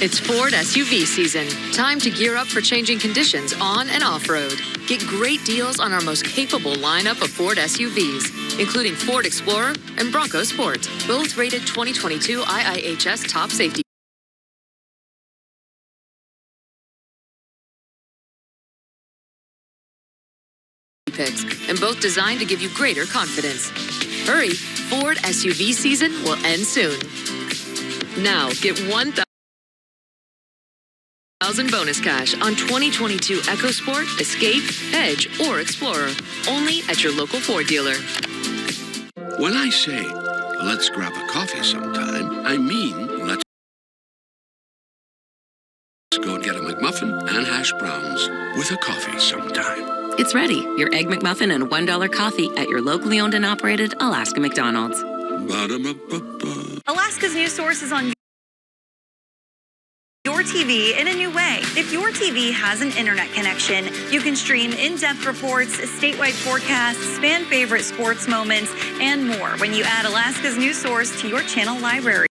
It's Ford SUV season. Time to gear up for changing conditions on and off-road. Get great deals on our most capable lineup of Ford SUVs, including Ford Explorer and Bronco Sport, both rated 2022 IIHS Top Safety picks, and both designed to give you greater confidence. Hurry, Ford SUV season will end soon. Now, get 1,000 bonus cash on 2022 EcoSport, Escape, Edge, or Explorer. Only at your local Ford dealer. When I say, let's grab a coffee sometime, I mean, let's go get a McMuffin and hash browns with a coffee sometime. It's ready. Your Egg McMuffin and $1 coffee at your locally owned and operated Alaska McDonald's. Ba-da-ba-ba-ba. Alaska's news source is on your TV in a new way. If your TV has an internet connection, you can stream in-depth reports, statewide forecasts, fan favorite sports moments, and more when you add Alaska's news source to your channel library.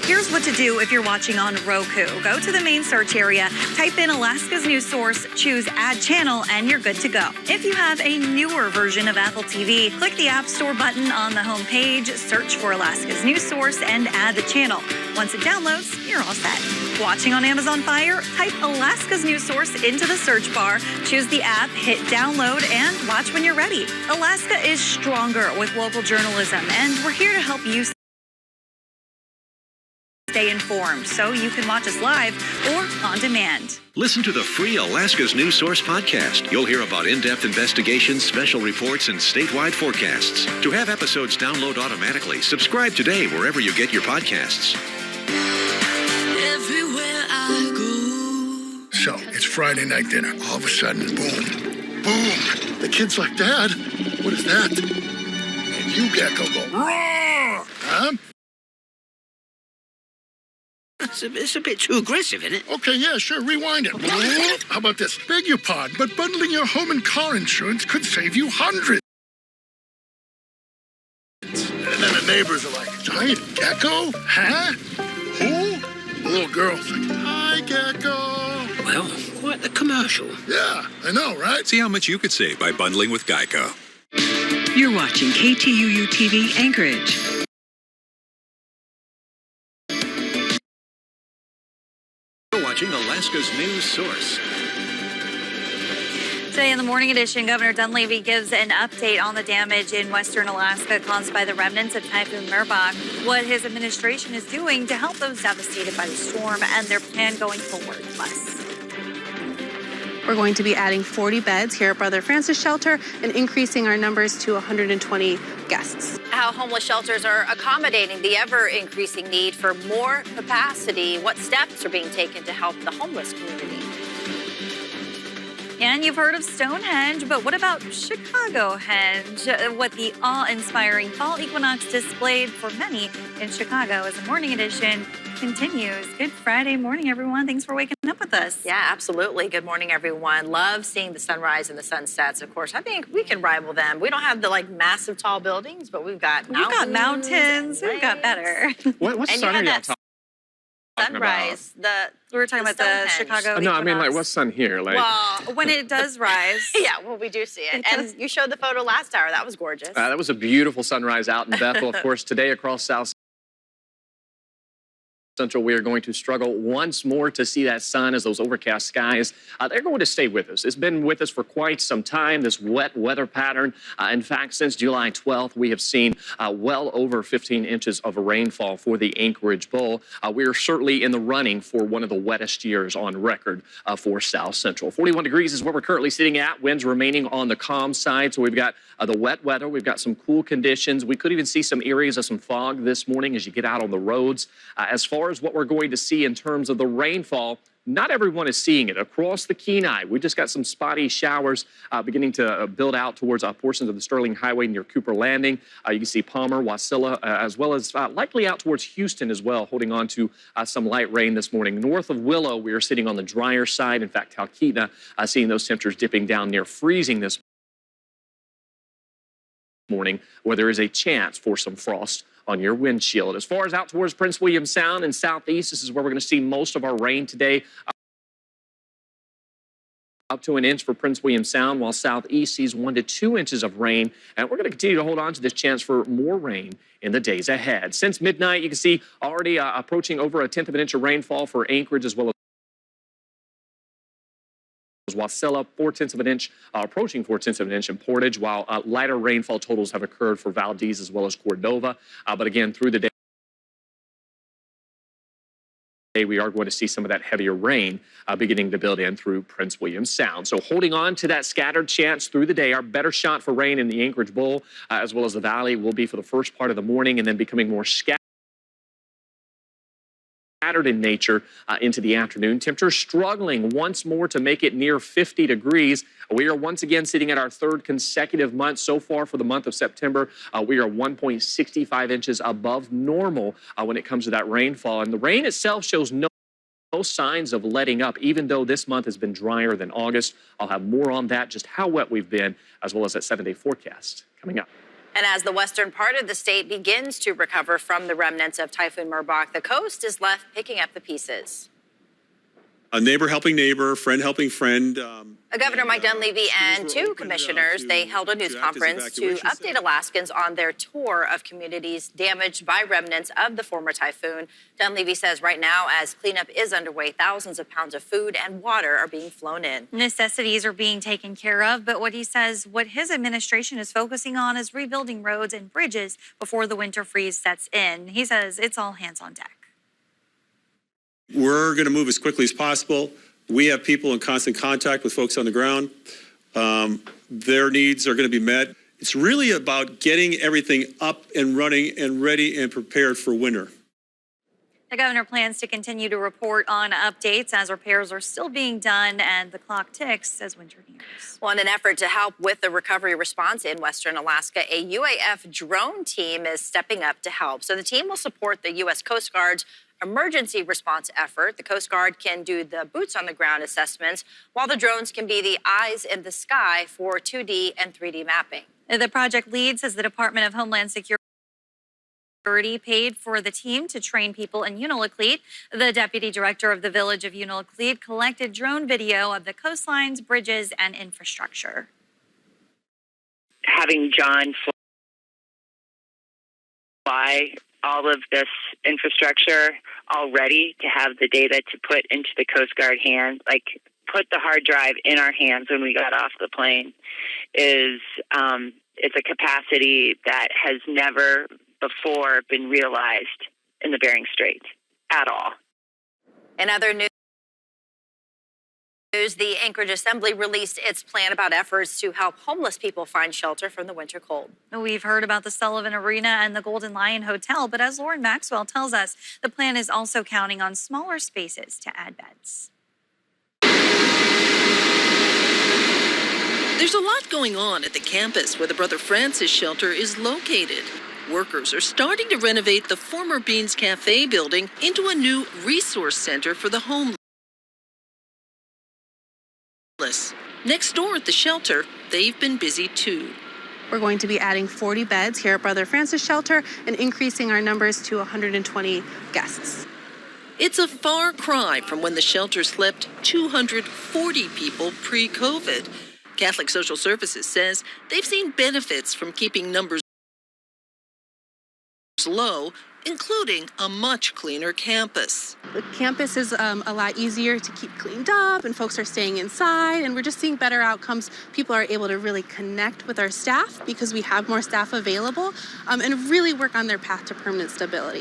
Here's what to do if you're watching on Roku. Go to the main search area, type in Alaska's news source, choose add channel, and you're good to go. If you have a newer version of Apple TV, click the App Store button on the home page, search for Alaska's news source, and add the channel. Once it downloads, you're all set. Watching on Amazon Fire, type Alaska's news source into the search bar, choose the app, hit download, and watch when you're ready. Alaska is stronger with local journalism, and we're here to help you stay informed so you can watch us live or on demand. Listen to the free Alaska's News Source podcast. You'll hear about in-depth investigations, special reports, and statewide forecasts. To have episodes download automatically, subscribe today wherever you get your podcasts. Everywhere I go. So, it's Friday night dinner. All of a sudden, boom, boom. The kid's like, Dad, what is that? And you, Gecko, go, roar! Huh? It's a bit too aggressive, isn't it? Okay, yeah, sure, rewind it. How about this? Beg your pardon, but bundling your home and car insurance could save you hundreds. And then the neighbors are like, Giant Gecko? Huh? Who? The little girl's like, Hi, Gecko. Well, quite the commercial. Yeah, I know, right? See how much you could save by bundling with Geico. You're watching KTUU TV Anchorage. You're watching Alaska's News Source. Today in the Morning Edition, Governor Dunleavy gives an update on the damage in western Alaska caused by the remnants of Typhoon Murbach, what his administration is doing to help those devastated by the storm, and their plan going forward. Plus, we're going to be adding 40 beds here at Brother Francis Shelter and increasing our numbers to 120 guests. How homeless shelters are accommodating the ever-increasing need for more capacity. What steps are being taken to help the homeless community? And you've heard of Stonehenge, but what about Chicagohenge? What the awe-inspiring fall equinox displayed for many in Chicago as the Morning Edition continues. Good Friday morning, everyone. Thanks for waking up with us. Yeah, absolutely. Good morning, everyone. Love seeing the sunrise and the sunsets, of course. I think we can rival them. We don't have the massive tall buildings, but we've got mountains. We've got better. What sun are y'all talking sunrise. We were talking about the Chicago No, equinox. I mean, what's sun here? Well, when it does rise. Yeah, well, we do see it. And you showed the photo last hour. That was gorgeous. That was a beautiful sunrise out in Bethel. Of course, today across South Central, we are going to struggle once more to see that sun as those overcast skies. They're going to stay with us. It's been with us for quite some time, this wet weather pattern. In fact, since July 12th, we have seen well over 15 inches of rainfall for the Anchorage Bowl. We are certainly in the running for one of the wettest years on record for South Central. 41 degrees is where we're currently sitting at. Winds remaining on the calm side. So we've got the wet weather. We've got some cool conditions. We could even see some areas of some fog this morning as you get out on the roads. As far as what we're going to see in terms of the rainfall, not everyone is seeing it. Across the Kenai, we just got some spotty showers beginning to build out towards portions of the Sterling Highway near Cooper Landing. You can see Palmer, Wasilla, as well as likely out towards Houston as well, holding on to some light rain this morning. North of Willow, we are sitting on the drier side. In fact, Talkeetna, seeing those temperatures dipping down near freezing this morning where there is a chance for some frost on your windshield. As far as out towards Prince William Sound and southeast, this is where we're going to see most of our rain today. Up to an inch for Prince William Sound, while southeast sees 1 to 2 inches of rain. And we're going to continue to hold on to this chance for more rain in the days ahead. Since midnight, you can see already approaching over 1/10 of an inch of rainfall for Anchorage as well as Wasilla, 4/10 of an inch, approaching 4/10 of an inch in Portage, while lighter rainfall totals have occurred for Valdez as well as Cordova. But again, through the day, we are going to see some of that heavier rain beginning to build in through Prince William Sound. So holding on to that scattered chance through the day. Our better shot for rain in the Anchorage Bowl as well as the Valley will be for the first part of the morning and then becoming more scattered in nature into the afternoon. Temperatures struggling once more to make it near 50 degrees. We are once again sitting at our third consecutive month so far for the month of September. We are 1.65 inches above normal when it comes to that rainfall. And the rain itself shows no signs of letting up, even though this month has been drier than August. I'll have more on that, just how wet we've been, as well as that 7-day forecast coming up. And as the western part of the state begins to recover from the remnants of Typhoon Murbach, the coast is left picking up the pieces. A neighbor helping neighbor, friend helping friend. Governor Mike Dunleavy and two commissioners, they held a news conference to update Alaskans on their tour of communities damaged by remnants of the former typhoon. Dunleavy says right now, as cleanup is underway, thousands of pounds of food and water are being flown in. Necessities are being taken care of, but what his administration is focusing on is rebuilding roads and bridges before the winter freeze sets in. He says it's all hands on deck. We're going to move as quickly as possible. We have people in constant contact with folks on the ground. Their needs are going to be met. It's really about getting everything up and running and ready and prepared for winter. The governor plans to continue to report on updates as repairs are still being done and the clock ticks as winter nears. Well, in an effort to help with the recovery response in Western Alaska, a UAF drone team is stepping up to help. So the team will support the U.S. Coast Guard's emergency response effort. The Coast Guard can do the boots on the ground assessments, while the drones can be the eyes in the sky for 2D and 3D mapping. The project lead says the Department of Homeland Security paid for the team to train people in Unalakleet. The deputy director of the village of Unalakleet collected drone video of the coastlines, bridges, and infrastructure. Having John fly all of this infrastructure already to have the data to put into the Coast Guard hands, like put the hard drive in our hands when we got off the plane, is it's a capacity that has never before been realized in the Bering Strait at all. In other news, the Anchorage Assembly released its plan about efforts to help homeless people find shelter from the winter cold. We've heard about the Sullivan Arena and the Golden Lion Hotel, but as Lauren Maxwell tells us, the plan is also counting on smaller spaces to add beds. There's a lot going on at the campus where the Brother Francis shelter is located. Workers are starting to renovate the former Beans Cafe building into a new resource center for the homeless. Next door at the shelter, they've been busy too. We're going to be adding 40 beds here at Brother Francis Shelter and increasing our numbers to 120 guests. It's a far cry from when the shelter slept 240 people pre-COVID. Catholic Social Services says they've seen benefits from keeping numbers low, including a much cleaner campus. The campus is a lot easier to keep cleaned up, and folks are staying inside, and we're just seeing better outcomes. People are able to really connect with our staff because we have more staff available, and really work on their path to permanent stability.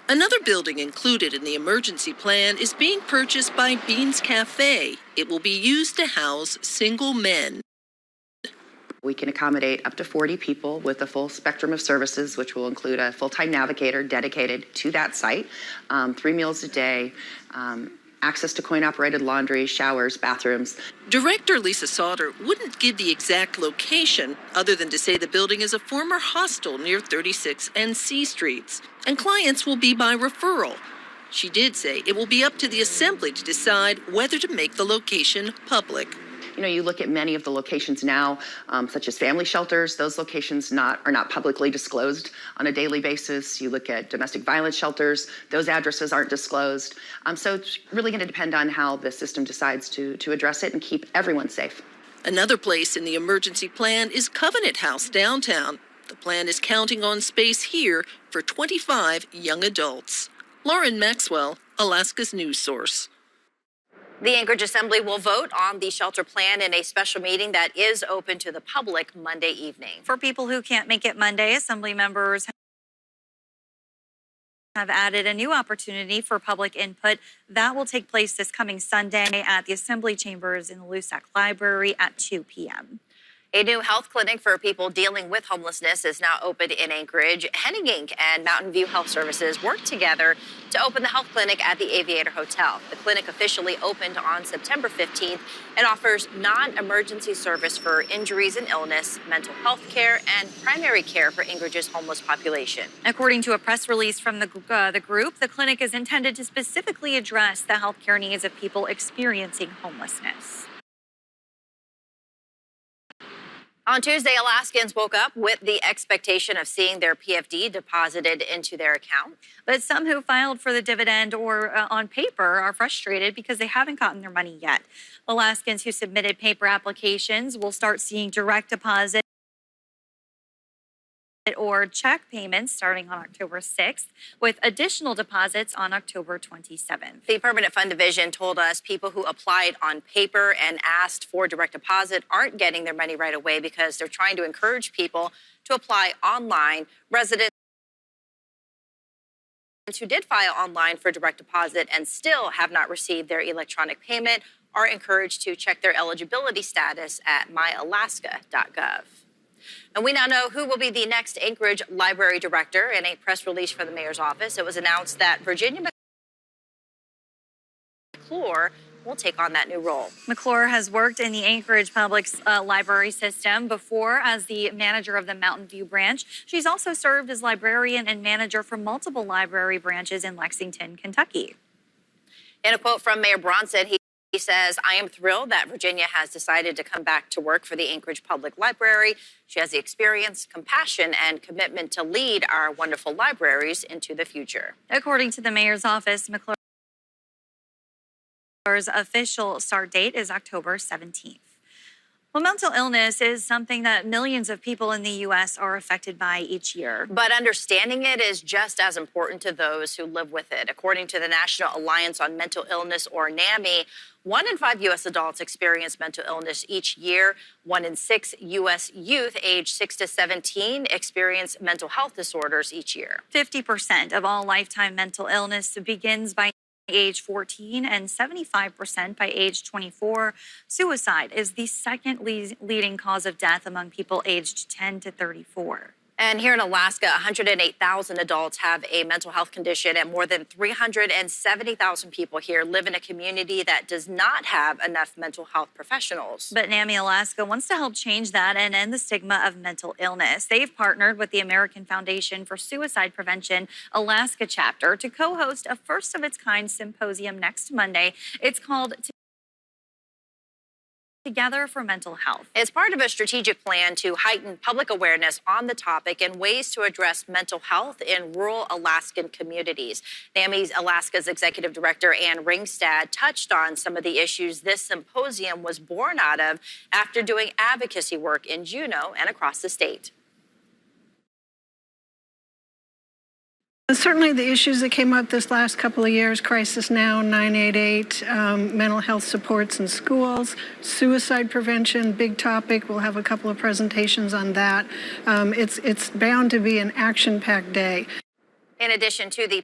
Another building included in the emergency plan is being purchased by Beans Cafe. It will be used to house single men. We can accommodate up to 40 people with a full spectrum of services, which will include a full-time navigator dedicated to that site, 3 meals a day, access to coin-operated laundry, showers, bathrooms. Director Lisa Sauter wouldn't give the exact location, other than to say the building is a former hostel near 36 and C Streets, and clients will be by referral. She did say it will be up to the Assembly to decide whether to make the location public. You look at many of the locations now, such as family shelters, those locations are not publicly disclosed on a daily basis. You look at domestic violence shelters, those addresses aren't disclosed. So it's really going to depend on how the system decides to address it and keep everyone safe. Another place in the emergency plan is Covenant House downtown. The plan is counting on space here for 25 young adults. Lauren Maxwell, Alaska's news source. The Anchorage Assembly will vote on the shelter plan in a special meeting that is open to the public Monday evening. For people who can't make it Monday, Assembly members have added a new opportunity for public input that will take place this coming Sunday at the Assembly Chambers in the Lusac Library at 2 p.m. A new health clinic for people dealing with homelessness is now open in Anchorage. Henning Inc. and Mountain View Health Services worked together to open the health clinic at the Aviator Hotel. The clinic officially opened on September 15th and offers non-emergency service for injuries and illness, mental health care, and primary care for Anchorage's homeless population. According to a press release from the group, the clinic is intended to specifically address the health care needs of people experiencing homelessness. On Tuesday, Alaskans woke up with the expectation of seeing their PFD deposited into their account. But some who filed for the dividend or on paper are frustrated because they haven't gotten their money yet. Alaskans who submitted paper applications will start seeing direct deposit or check payments starting on October 6th, with additional deposits on October 27th. The Permanent Fund Division told us people who applied on paper and asked for direct deposit aren't getting their money right away because they're trying to encourage people to apply online. Residents who did file online for direct deposit and still have not received their electronic payment are encouraged to check their eligibility status at myalaska.gov. And we now know who will be the next Anchorage Library Director. In a press release from the mayor's office, it was announced that Virginia McClure will take on that new role. McClure has worked in the Anchorage Public Library system before as the manager of the Mountain View branch. She's also served as librarian and manager for multiple library branches in Lexington, Kentucky. In a quote from Mayor Bronson, he says, "I am thrilled that Virginia has decided to come back to work for the Anchorage Public Library. She has the experience, compassion, and commitment to lead our wonderful libraries into the future." According to the mayor's office, McClure's official start date is October 17th. Well, mental illness is something that millions of people in the U.S. are affected by each year. But understanding it is just as important to those who live with it. According to the National Alliance on Mental Illness, or NAMI, 1 in 5 U.S. adults experience mental illness each year. 1 in 6 U.S. youth aged 6 to 17 experience mental health disorders each year. 50% of all lifetime mental illness begins by age 14 and 75% by age 24. Suicide is the second leading cause of death among people aged 10 to 34. And here in Alaska, 108,000 adults have a mental health condition, and more than 370,000 people here live in a community that does not have enough mental health professionals. But NAMI Alaska wants to help change that and end the stigma of mental illness. They've partnered with the American Foundation for Suicide Prevention Alaska chapter to co-host a first-of-its-kind symposium next Monday. It's called Together for Mental Health. It's part of a strategic plan to heighten public awareness on the topic and ways to address mental health in rural Alaskan communities. NAMI's Alaska's Executive Director, Ann Ringstad, touched on some of the issues this symposium was born out of after doing advocacy work in Juneau and across the state. Certainly the issues that came up this last couple of years, Crisis Now, 988, mental health supports in schools, suicide prevention, big topic. We'll have a couple of presentations on that. It's bound to be an action-packed day. In addition to the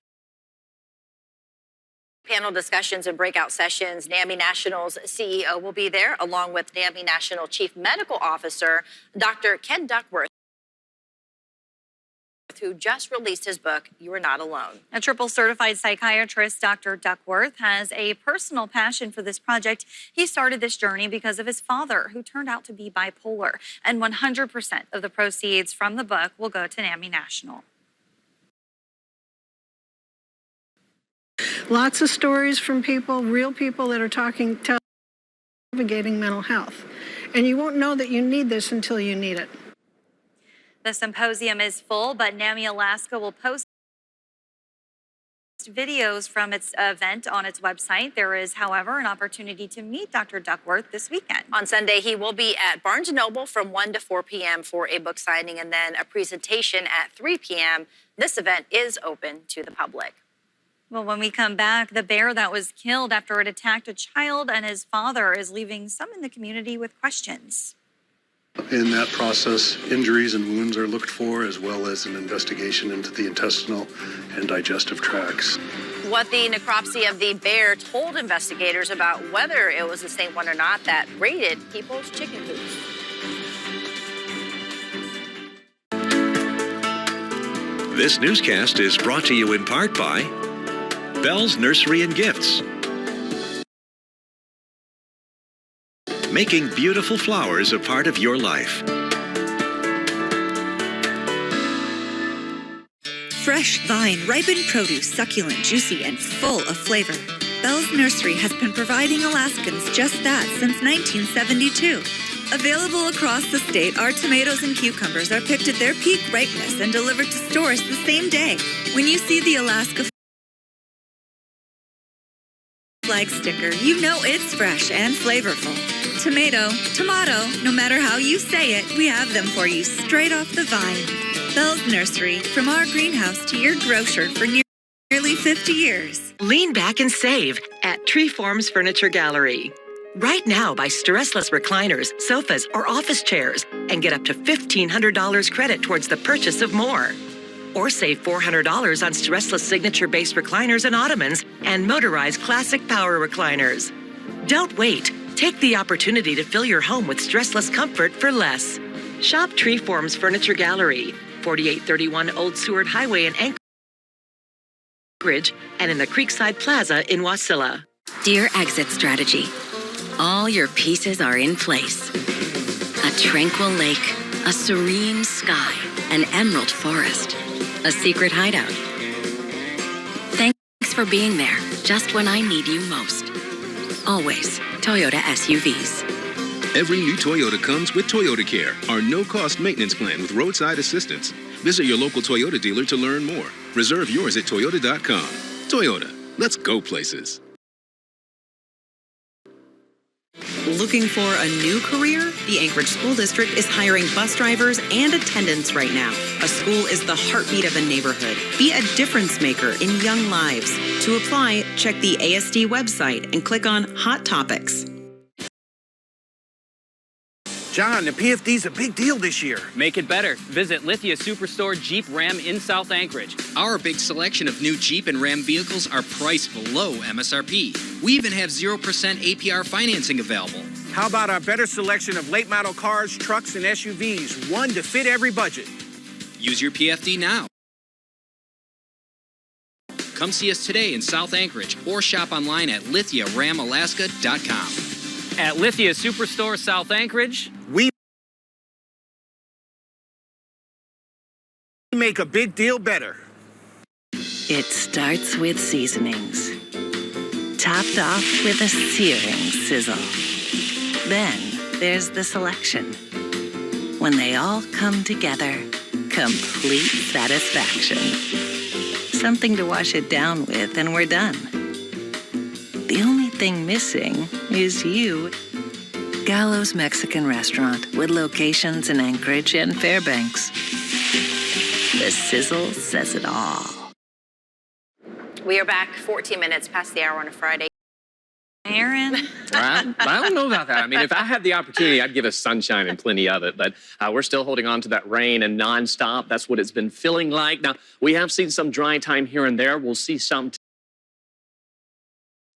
panel discussions and breakout sessions, NAMI National's CEO will be there, along with NAMI National Chief Medical Officer, Dr. Ken Duckworth, who just released his book, You Are Not Alone. A triple certified psychiatrist, Dr. Duckworth, has a personal passion for this project. He started this journey because of his father, who turned out to be bipolar. And 100% of the proceeds from the book will go to NAMI National. Lots of stories from people, real people that are telling navigating mental health. And you won't know that you need this until you need it. The symposium is full, but NAMI Alaska will post videos from its event on its website. There is, however, an opportunity to meet Dr. Duckworth this weekend. On Sunday, he will be at Barnes & Noble from 1 to 4 p.m. for a book signing and then a presentation at 3 p.m. This event is open to the public. Well, when we come back, the bear that was killed after it attacked a child and his father is leaving some in the community with questions. In that process, injuries and wounds are looked for, as well as an investigation into the intestinal and digestive tracts. What the necropsy of the bear told investigators about whether it was the same one or not that raided people's chicken coops. This newscast is brought to you in part by Bell's Nursery and Gifts. Making beautiful flowers a part of your life. Fresh, vine, ripened produce, succulent, juicy, and full of flavor. Bell's Nursery has been providing Alaskans just that since 1972. Available across the state, our tomatoes and cucumbers are picked at their peak ripeness and delivered to stores the same day. When you see the Alaska flag sticker, you know it's fresh and flavorful. Tomato, no matter how you say it, we have them for you straight off the vine. Bell's Nursery, from our greenhouse to your grocer for nearly 50 years. Lean back and save at Treeform's Furniture Gallery. Right now, buy stressless recliners, sofas, or office chairs and get up to $1,500 credit towards the purchase of more. Or save $400 on stressless signature-based recliners and ottomans and motorized classic power recliners. Don't wait. Take the opportunity to fill your home with stressless comfort for less. Shop Treeform's Furniture Gallery, 4831 Old Seward Highway in Anchorage and in the Creekside Plaza in Wasilla. Dear Exit Strategy, all your pieces are in place. A tranquil lake, a serene sky, an emerald forest, a secret hideout. Thanks for being there, just when I need you most. Always Toyota SUVs. Every new Toyota comes with Toyota Care, our no-cost maintenance plan with roadside assistance. Visit your local Toyota dealer to learn more. Reserve yours at Toyota.com. Toyota, let's go places. Looking for a new career? The Anchorage School District is hiring bus drivers and attendants right now. A school is the heartbeat of a neighborhood. Be a difference maker in young lives. To apply, check the ASD website and click on Hot Topics. John, the PFD's a big deal this year. Make it better. Visit Lithia Superstore Jeep Ram in South Anchorage. Our big selection of new Jeep and Ram vehicles are priced below MSRP. We even have 0% APR financing available. How about our better selection of late model cars, trucks, and SUVs, one to fit every budget? Use your PFD now. Come see us today in South Anchorage or shop online at lithiaramalaska.com. At Lithia Superstore South Anchorage, we make a big deal better. It starts with seasonings, topped off with a searing sizzle. Then there's the selection. When they all come together, complete satisfaction. Something to wash it down with, and we're done. The only thing missing is you. Gallo's Mexican Restaurant with locations in Anchorage and Fairbanks. The sizzle says it all. We are back 14 minutes past the hour on a Friday. Aaron? I don't know about that. I mean, if I had the opportunity, I'd give us sunshine and plenty of it. But we're still holding on to that rain and nonstop. That's what it's been feeling like. Now, we have seen some dry time here and there. We'll see some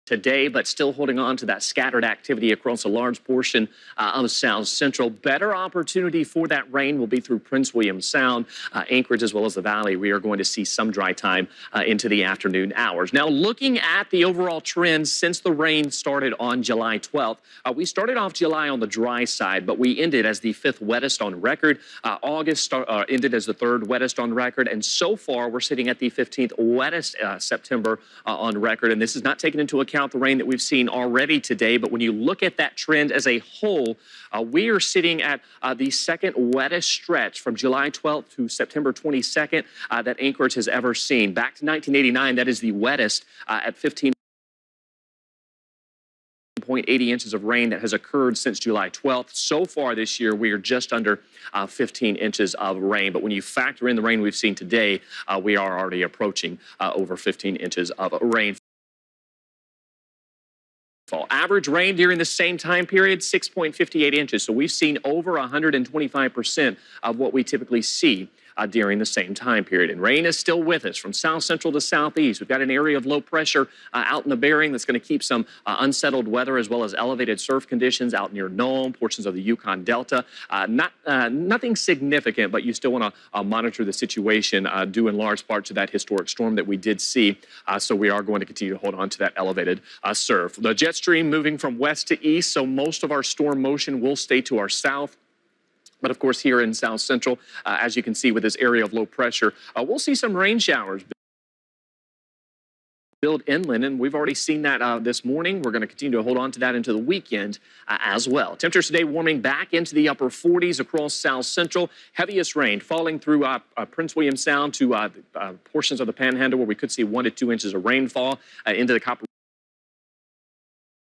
today, but still holding on to that scattered activity across a large portion of South Central. Better opportunity for that rain will be through Prince William Sound, Anchorage, as well as the Valley. We are going to see some dry time into the afternoon hours. Now, looking at the overall trends since the rain started on July 12th, we started off July on the dry side, but we ended as the 5th wettest on record. August ended as the 3rd wettest on record, and so far we're sitting at the 15th wettest September on record, and this is not taking into account count the rain that we've seen already today. But when you look at that trend as a whole, we are sitting at the second wettest stretch from July 12th to September 22nd that Anchorage has ever seen. Back to 1989, that is the wettest at 15.80 inches of rain that has occurred since July 12th. So far this year, we are just under 15 inches of rain. But when you factor in the rain we've seen today, we are already approaching over 15 inches of rain. Average rain during the same time period, 6.58 inches. So we've seen over 125% of what we typically see during the same time period. And rain is still with us from south central to southeast. We've got an area of low pressure out in the Bering that's going to keep some unsettled weather as well as elevated surf conditions out near Nome, portions of the Yukon Delta. Nothing significant, but you still want to monitor the situation due in large part to that historic storm that we did see. So we are going to continue to hold on to that elevated surf. The jet stream moving from west to east, so most of our storm motion will stay to our south. But of course, here in South Central, as you can see with this area of low pressure, we'll see some rain showers build inland, and we've already seen that this morning. We're going to continue to hold on to that into the weekend as well. Temperatures today warming back into the upper 40s across South Central. Heaviest rain falling through Prince William Sound to portions of the Panhandle where we could see 1 to 2 inches of rainfall into the Copper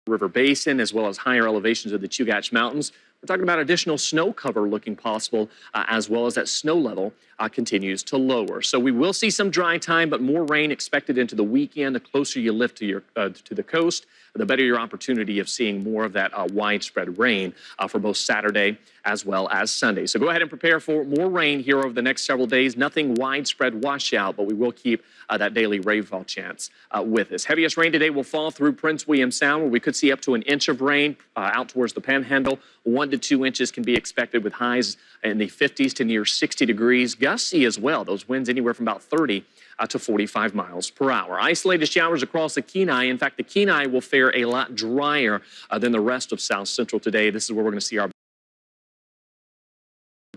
River Basin as well as higher elevations of the Chugach Mountains. We're talking about additional snow cover looking possible as well as that snow level continues to lower. So we will see some dry time, but more rain expected into the weekend. The closer you lift to the coast, the better your opportunity of seeing more of that widespread rain for both Saturday as well as Sunday. So go ahead and prepare for more rain here over the next several days. Nothing widespread washout, but we will keep that daily rainfall chance with us. Heaviest rain today will fall through Prince William Sound, where we could see up to 1 inch of rain out towards the Panhandle. 1 to 2 inches can be expected with highs in the 50s to near 60 degrees. Gusty as well. Those winds anywhere from about 30 to 45 miles per hour. Isolated showers across the Kenai. In fact, the Kenai will fare a lot drier than the rest of South Central today. This is where we're going to see our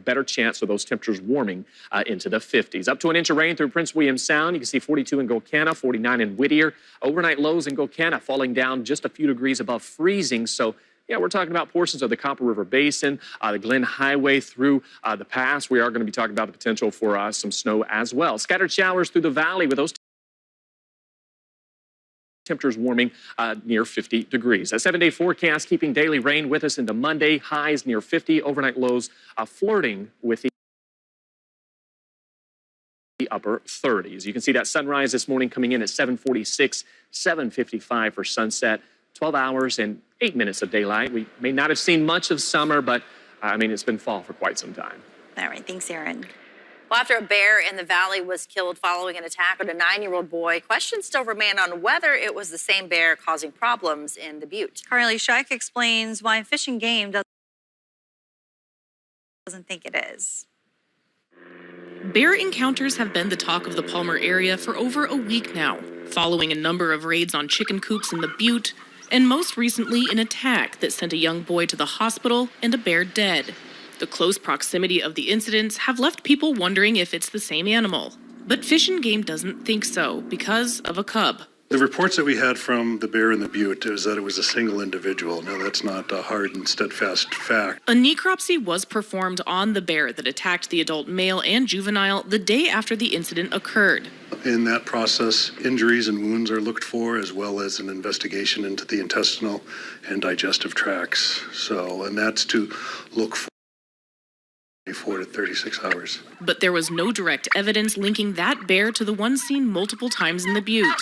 better chance of those temperatures warming into the 50s. Up to 1 inch of rain through Prince William Sound. You can see 42 in Gulkana, 49 in Whittier. Overnight lows in Gulkana falling down just a few degrees above freezing. So yeah, we're talking about portions of the Copper River Basin, the Glen Highway through the pass. We are going to be talking about the potential for some snow as well. Scattered showers through the valley with those temperatures warming near 50 degrees. A 7-day forecast keeping daily rain with us into Monday. Highs near 50, overnight lows flirting with the upper 30s. You can see that sunrise this morning coming in at 7:46, 7:55 for sunset. 12 hours and 8 minutes of daylight. We may not have seen much of summer, but I mean, it's been fall for quite some time. All right, thanks, Aaron. Well, after a bear in the valley was killed following an attack on a 9-year-old boy, questions still remain on whether it was the same bear causing problems in the Butte. Carly Scheich explains why Fish and Game doesn't think it is. Bear encounters have been the talk of the Palmer area for over a week now, following a number of raids on chicken coops in the Butte, and most recently an attack that sent a young boy to the hospital and a bear dead. The close proximity of the incidents have left people wondering if it's the same animal. But Fish and Game doesn't think so because of a cub. The reports that we had from the bear in the Butte is that it was a single individual. Now, that's not a hard and steadfast fact. A necropsy was performed on the bear that attacked the adult male and juvenile the day after the incident occurred. In that process, injuries and wounds are looked for, as well as an investigation into the intestinal and digestive tracts. And that's to look for 24 to 36 hours. But there was no direct evidence linking that bear to the one seen multiple times in the Butte.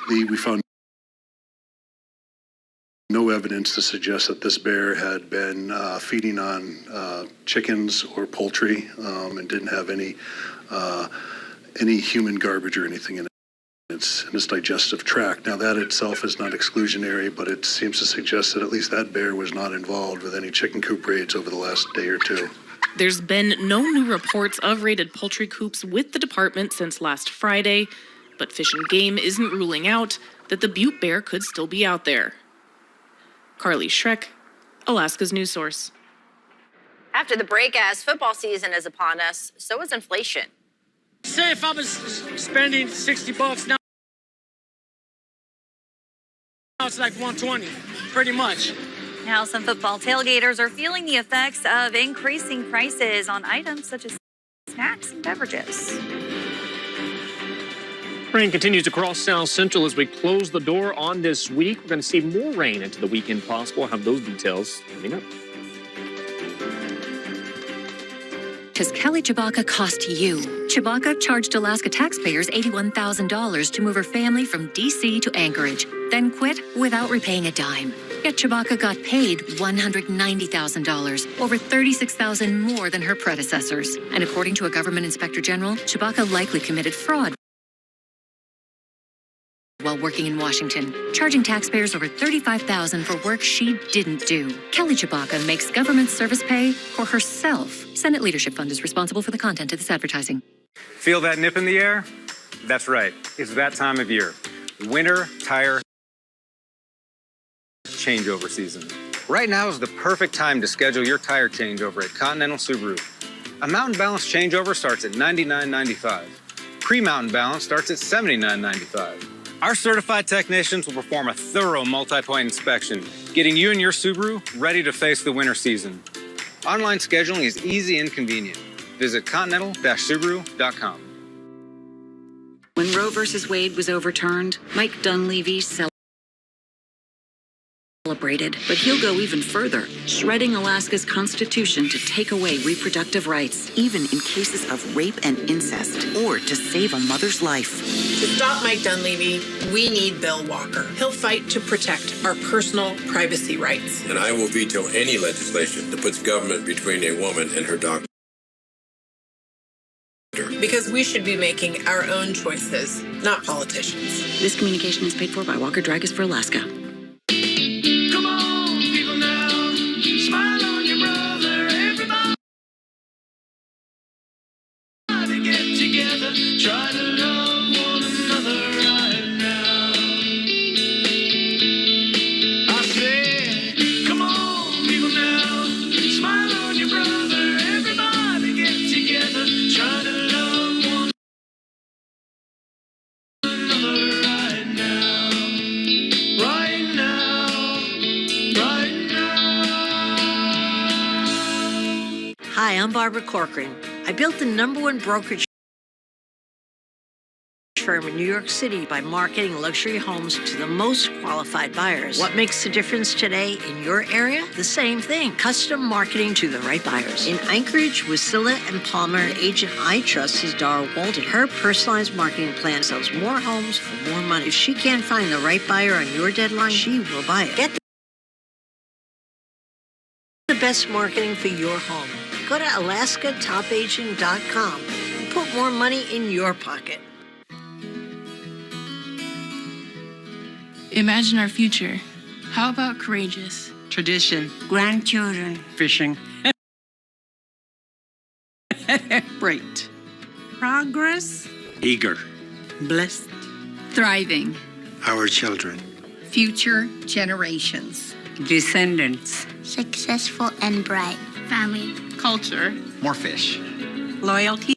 We found no evidence to suggest that this bear had been feeding on chickens or poultry and didn't have any human garbage or anything in its digestive tract. Now, that itself is not exclusionary, but it seems to suggest that at least that bear was not involved with any chicken coop raids over the last day or two. There's been no new reports of raided poultry coops with the department since last Friday, but Fish and Game isn't ruling out that the Butte bear could still be out there. Carly Schreck, Alaska's news source. After the break, as football season is upon us, so is inflation. Say if I was spending $60 now. it's like 120, pretty much. Now, some football tailgaters are feeling the effects of increasing prices on items such as snacks and beverages. Rain continues to cross South Central as we close the door on this week. We're going to see more rain into the weekend possible. I'll have those details coming up. Does Kelly Chewbacca cost you? Chewbacca charged Alaska taxpayers $81,000 to move her family from D.C. to Anchorage, then quit without repaying a dime. Yet Chewbacca got paid $190,000, over $36,000 more than her predecessors. And according to a government inspector general, Chewbacca likely committed fraud while working in Washington, charging taxpayers over $35,000 for work she didn't do. Kelly Chewbacca makes government service pay for herself. Senate Leadership Fund is responsible for the content of this advertising. Feel that nip in the air? That's right. It's that time of year. Winter tire changeover season. Right now is the perfect time to schedule your tire changeover at Continental Subaru. A mountain balance changeover starts at $99.95. Pre-mountain balance starts at $79.95. Our certified technicians will perform a thorough multi-point inspection, getting you and your Subaru ready to face the winter season. Online scheduling is easy and convenient. Visit continental-subaru.com. When Roe v. Wade was overturned, Mike Dunleavy celebrated, but he'll go even further, shredding Alaska's constitution to take away reproductive rights, even in cases of rape and incest, or to save a mother's life. To stop Mike Dunleavy, we need Bill Walker. He'll fight to protect our personal privacy rights. And I will veto any legislation that puts government between a woman and her doctor. Because we should be making our own choices, not politicians. This communication is paid for by Walker Dragons for Alaska. Come on, people now, smile on your brother, everybody get together, try to love one another right now. I said, come on, people now, smile on your brother, everybody get together, try to love one another right now, right now, right now. Hi, I'm Barbara Corcoran. I built the #1 brokerage firm in New York City by marketing luxury homes to the most qualified buyers. What makes the difference today in your area? The same thing, custom marketing to the right buyers. In Anchorage, Wasilla and Palmer, an agent I trust is Dara Walden. Her personalized marketing plan sells more homes for more money. If she can't find the right buyer on your deadline, she will buy it. Get the best marketing for your home. Go to alaskatopagent.com and put more money in your pocket. Imagine our future. How about courageous? Tradition. Grandchildren. Fishing. Bright. Progress. Eager. Blessed. Thriving. Our children. Future generations. Descendants. Successful and bright. Family. Culture. More fish. Loyalty.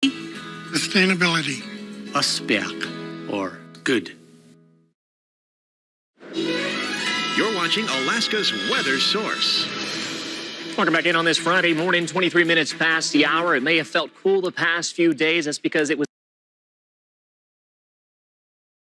Sustainability. Asperg. Or good. You're watching Alaska's Weather Source. Welcome back in on this Friday morning, 23 minutes past the hour. It may have felt cool the past few days. That's because it was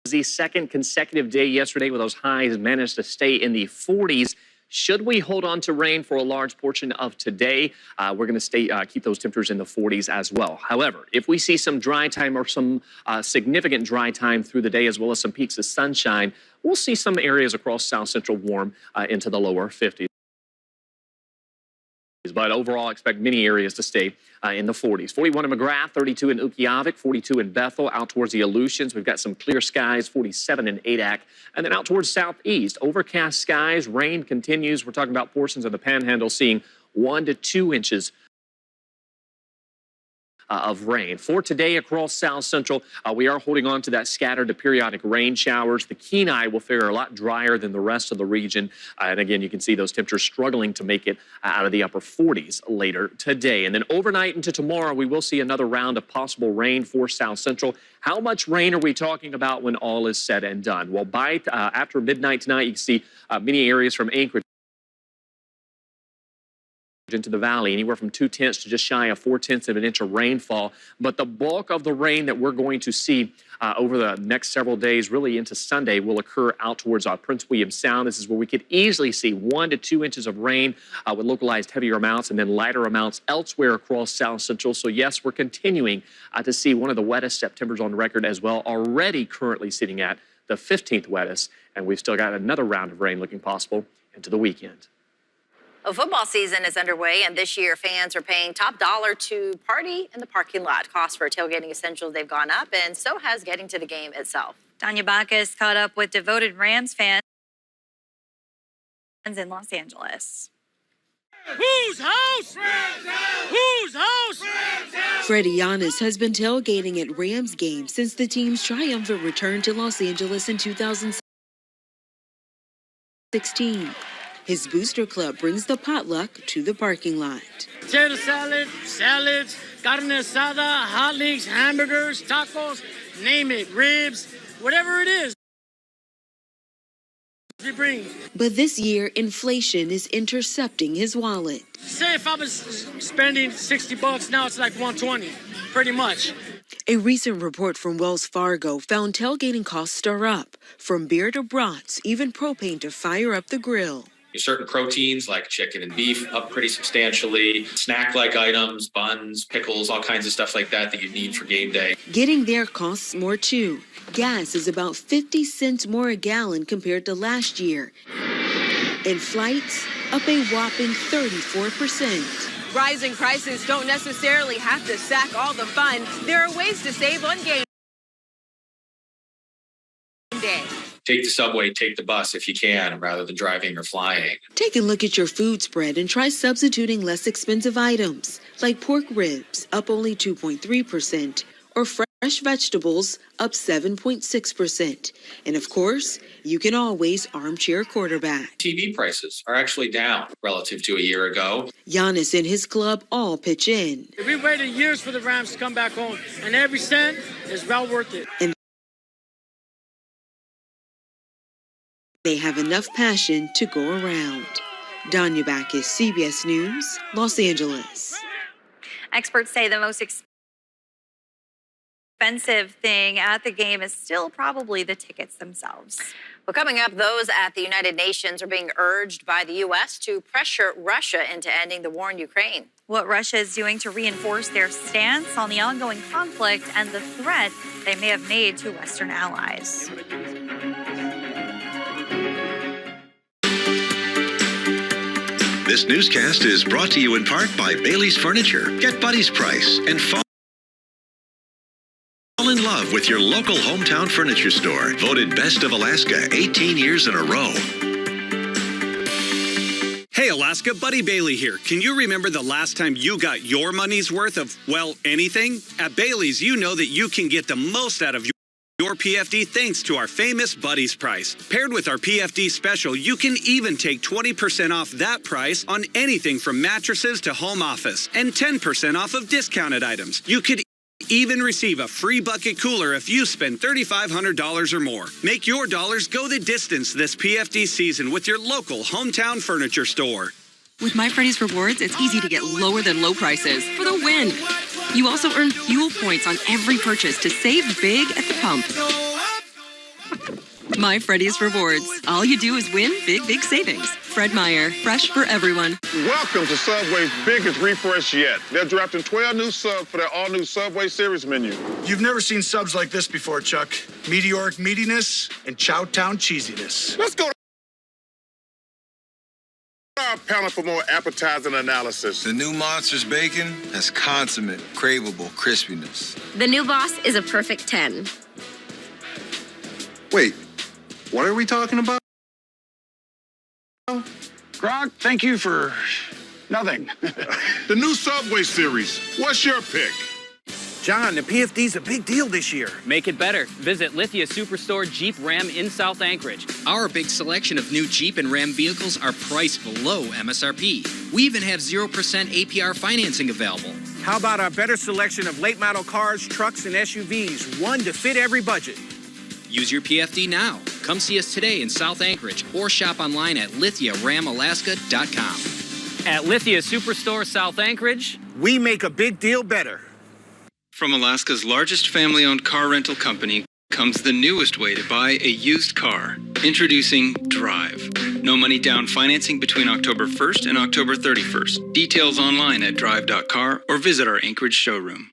the second consecutive day yesterday where those highs managed to stay in the 40s. Should we hold on to rain for a large portion of today, we're going to keep those temperatures in the 40s as well. However, if we see some dry time or some significant dry time through the day, as well as some peaks of sunshine, we'll see some areas across South Central warm into the lower 50s. But overall, expect many areas to stay in the 40s. 41 in McGrath, 32 in Ukqiavik, 42 in Bethel. Out towards the Aleutians, we've got some clear skies, 47 in Adak. And then out towards southeast, overcast skies, rain continues. We're talking about portions of the Panhandle seeing 1 to 2 inches of rain. For today across South Central, we are holding on to that scattered to periodic rain showers. The Kenai will fare a lot drier than the rest of the region. And again, you can see those temperatures struggling to make it out of the upper 40s later today. And then overnight into tomorrow, we will see another round of possible rain for South Central. How much rain are we talking about when all is said and done? Well, by after midnight tonight, you can see many areas from Anchorage into the valley, anywhere from 2/10 to just shy of 4/10 of an inch of rainfall. But the bulk of the rain that we're going to see over the next several days, really into Sunday, will occur out towards Prince William Sound. This is where we could easily see 1 to 2 inches of rain with localized heavier amounts and then lighter amounts elsewhere across South Central. So yes, we're continuing to see one of the wettest Septembers on record as well, already currently sitting at the 15th wettest, and we've still got another round of rain looking possible into the weekend. Well, football season is underway, and this year fans are paying top dollar to party in the parking lot. Costs for tailgating essentials, they've gone up, and so has getting to the game itself. Tanya Bacchus caught up with devoted Rams fans in Los Angeles. Whose house? Rams house! Whose house? Rams house! Freddie Giannis has been tailgating at Rams games since the team's triumphant return to Los Angeles in 2016. His booster club brings the potluck to the parking lot. Potato salad, salads, carne asada, hot links, hamburgers, tacos, name it, ribs, whatever it is. They bring. But this year, inflation is intercepting his wallet. Say if I was spending $60, now it's like $120, pretty much. A recent report from Wells Fargo found tailgating costs are up, from beer to brats, even propane to fire up the grill. Certain proteins like chicken and beef up pretty substantially. Snack-like items, buns, pickles, all kinds of stuff like that that you need for game day. Getting there costs more too. Gas is about 50 cents more a gallon compared to last year. And flights up a whopping 34%. Rising prices don't necessarily have to sack all the fun. There are ways to save on game day. Take the subway, take the bus if you can, rather than driving or flying. Take a look at your food spread and try substituting less expensive items, like pork ribs, up only 2.3%, or fresh vegetables, up 7.6%. And of course, you can always armchair quarterback. TV prices are actually down relative to a year ago. Giannis and his club all pitch in. We waited years for the Rams to come back home, and every cent is well worth it. And they have enough passion to go around. Tanya Bacchus, CBS News, Los Angeles. Experts say the most expensive thing at the game is still probably the tickets themselves. Well, coming up, those at the United Nations are being urged by the U.S. to pressure Russia into ending the war in Ukraine. What Russia is doing to reinforce their stance on the ongoing conflict and the threat they may have made to Western allies. This newscast is brought to you in part by Bailey's Furniture. Get Buddy's price and fall in love with your local hometown furniture store. Voted Best of Alaska 18 years in a row. Hey, Alaska, Buddy Bailey here. Can you remember the last time you got your money's worth of, well, anything? At Bailey's, you know that you can get the most out of your PFD thanks to our famous Buddy's price. Paired with our PFD special, you can even take 20% off that price on anything from mattresses to home office and 10% off of discounted items. You could even receive a free bucket cooler if you spend $3,500 or more. Make your dollars go the distance this PFD season with your local hometown furniture store. With My Freddy's Rewards, it's easy to get lower than low prices for the win. You also earn fuel points on every purchase to save big at the pump. My Freddy's Rewards. All you do is win big, big savings. Fred Meyer, fresh for everyone. Welcome to Subway's biggest refresh yet. They're drafting 12 new subs for their all-new Subway Series menu. You've never seen subs like this before, Chuck. Meteoric meatiness and Chowtown cheesiness. Let's go to our panel for more appetizing analysis. The new Monsters Bacon has consummate, craveable crispiness. The new Boss is a perfect 10. Wait, what are we talking about? Grog, thank you for nothing. The new Subway Series. What's your pick? John, the PFD's a big deal this year. Make it better. Visit Lithia Superstore Jeep Ram in South Anchorage. Our big selection of new Jeep and Ram vehicles are priced below MSRP. We even have 0% APR financing available. How about our better selection of late model cars, trucks, and SUVs, one to fit every budget? Use your PFD now. Come see us today in South Anchorage or shop online at lithiaramalaska.com. At Lithia Superstore South Anchorage, we make a big deal better. From Alaska's largest family-owned car rental company comes the newest way to buy a used car. Introducing Drive. No money down financing between October 1st and October 31st. Details online at drive.car or visit our Anchorage showroom.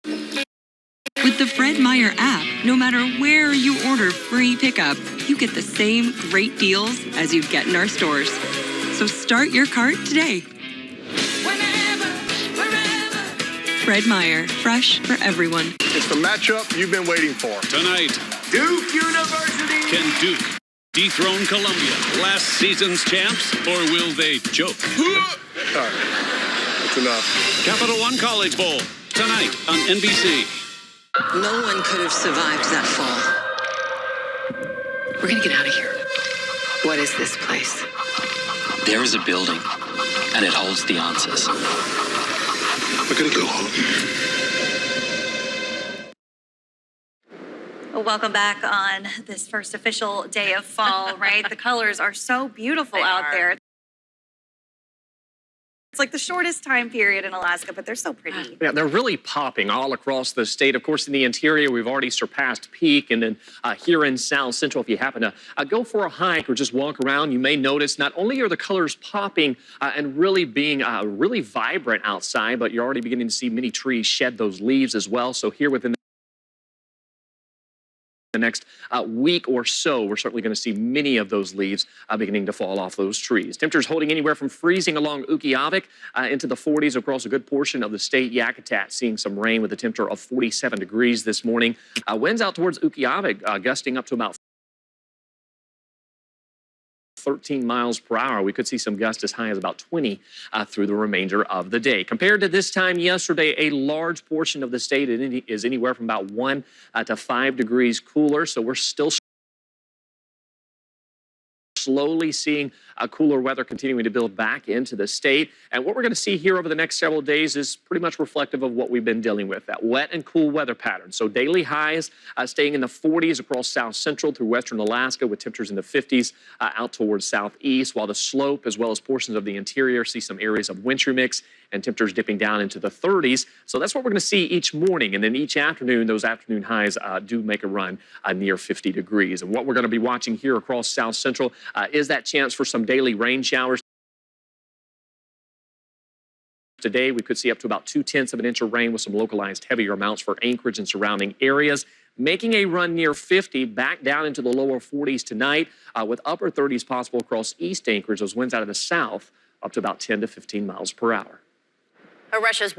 With the Fred Meyer app, no matter where you order free pickup, you get the same great deals as you'd get in our stores. So start your cart today. Fred Meyer, fresh for everyone. It's the matchup you've been waiting for. Tonight, Duke University. can Duke dethrone Columbia, last season's champs, or will they choke? All right, that's enough. Capital One College Bowl, tonight on NBC. No one could have survived that fall. We're gonna get out of here. What is this place? There is a building, and it holds the answers. We're gonna go home. Well, welcome back on this first official day of fall, right? The colors are so beautiful out there. It's like the shortest time period in Alaska, but they're so pretty. Yeah, they're really popping all across the state. Of course, in the interior, we've already surpassed peak. And then here in South Central, if you happen to go for a hike or just walk around, you may notice not only are the colors popping and really being really vibrant outside, but you're already beginning to see many trees shed those leaves as well. So here within the next week or so, we're certainly going to see many of those leaves beginning to fall off those trees. Temperatures holding anywhere from freezing along Ukiavik into the 40s across a good portion of the state. Yakutat seeing some rain with a temperature of 47 degrees this morning. Winds out towards Ukiavik gusting up to about 13 miles per hour. We could see some gusts as high as about 20 through the remainder of the day. Compared to this time yesterday, a large portion of the state is anywhere from about 1 to 5 degrees cooler. So we're still slowly seeing cooler weather continuing to build back into the state. And what we're going to see here over the next several days is pretty much reflective of what we've been dealing with, that wet and cool weather pattern. So daily highs staying in the 40s across South Central through western Alaska with temperatures in the 50s out towards southeast, while the slope as well as portions of the interior see some areas of wintry mix and temperatures dipping down into the 30s. So that's what we're going to see each morning. And then each afternoon, those afternoon highs do make a run near 50 degrees. And what we're going to be watching here across South Central is that chance for some daily rain showers. Today, we could see up to about 0.2 of an inch of rain with some localized heavier amounts for Anchorage and surrounding areas. Making a run near 50, back down into the lower 40s tonight with upper 30s possible across East Anchorage. Those winds out of the south up to about 10 to 15 miles per hour. Russia's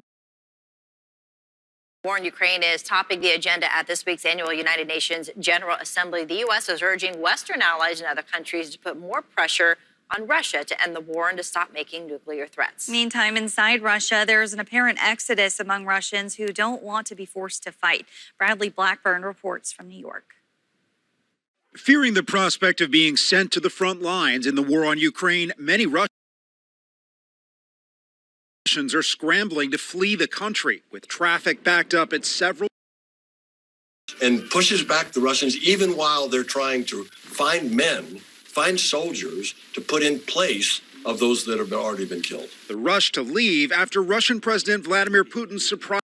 war in Ukraine is topping the agenda at this week's annual United Nations General Assembly. The U.S. is urging Western allies and other countries to put more pressure on Russia to end the war and to stop making nuclear threats. Meantime, inside Russia, there is an apparent exodus among Russians who don't want to be forced to fight. Bradley Blackburn reports from New York. Fearing the prospect of being sent to the front lines in the war on Ukraine, many Russians are scrambling to flee the country, with traffic backed up at several. And pushes back the Russians even while they're trying to find soldiers to put in place of those that have already been killed. The rush to leave after Russian President Vladimir Putin's surprise